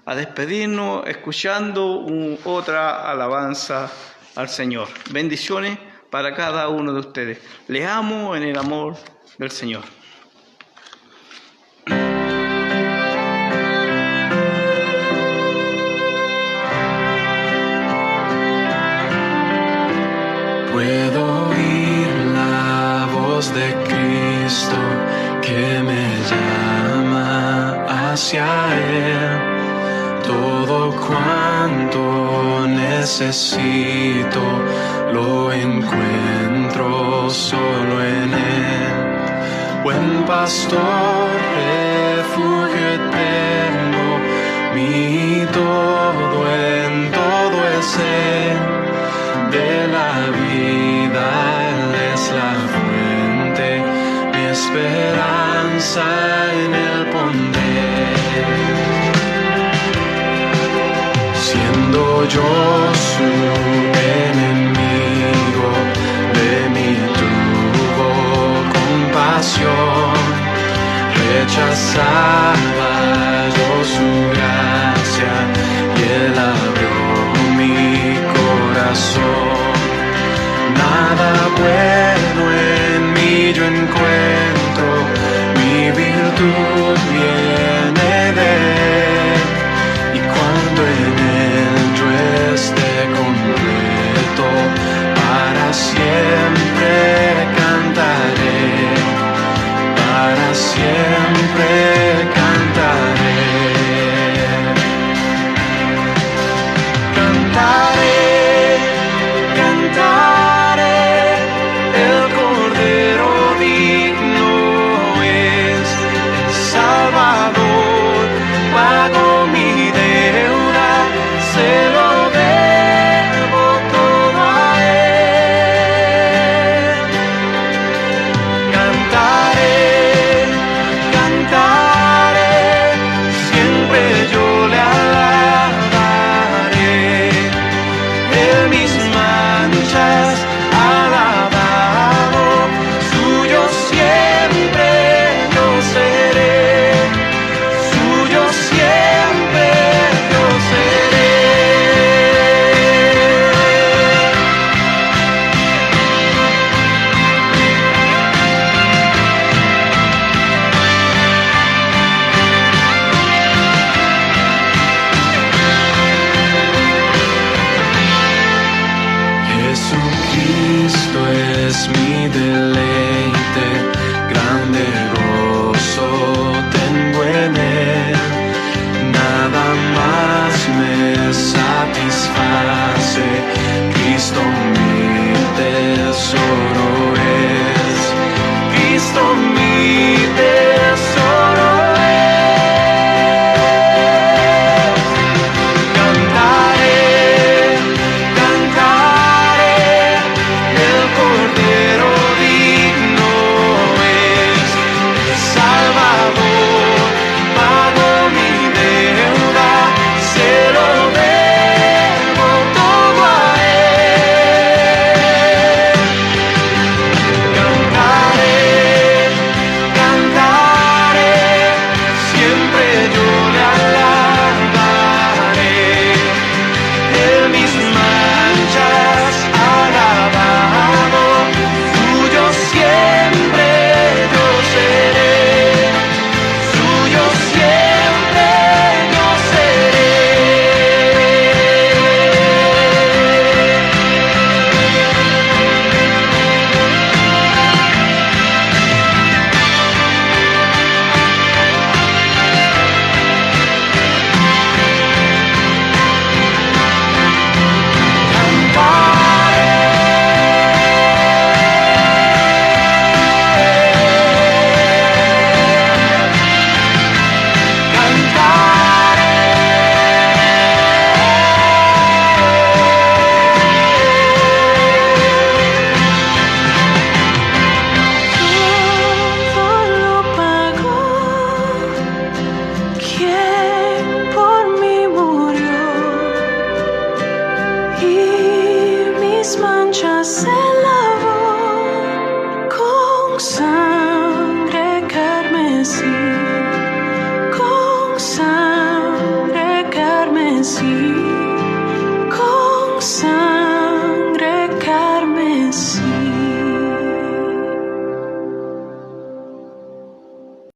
a despedirnos escuchando otra alabanza al Señor. Bendiciones para cada uno de ustedes. Les amo en el amor del Señor. Puedo oír la voz de Cristo que me llama hacia Él. Todo cuanto necesito lo encuentro solo en Él. Buen pastor, refugio eterno, mi todo en todo es Él. De la vida Él es la fuente, mi esperanza en Él pondré. Siendo yo su enemigo, de mí tuvo compasión, rechazaba yo su gracia y Él abrió mi corazón. Nada bueno en mí yo encuentro, mi virtud viene de Él, y cuando en Él yo esté completo, para siempre más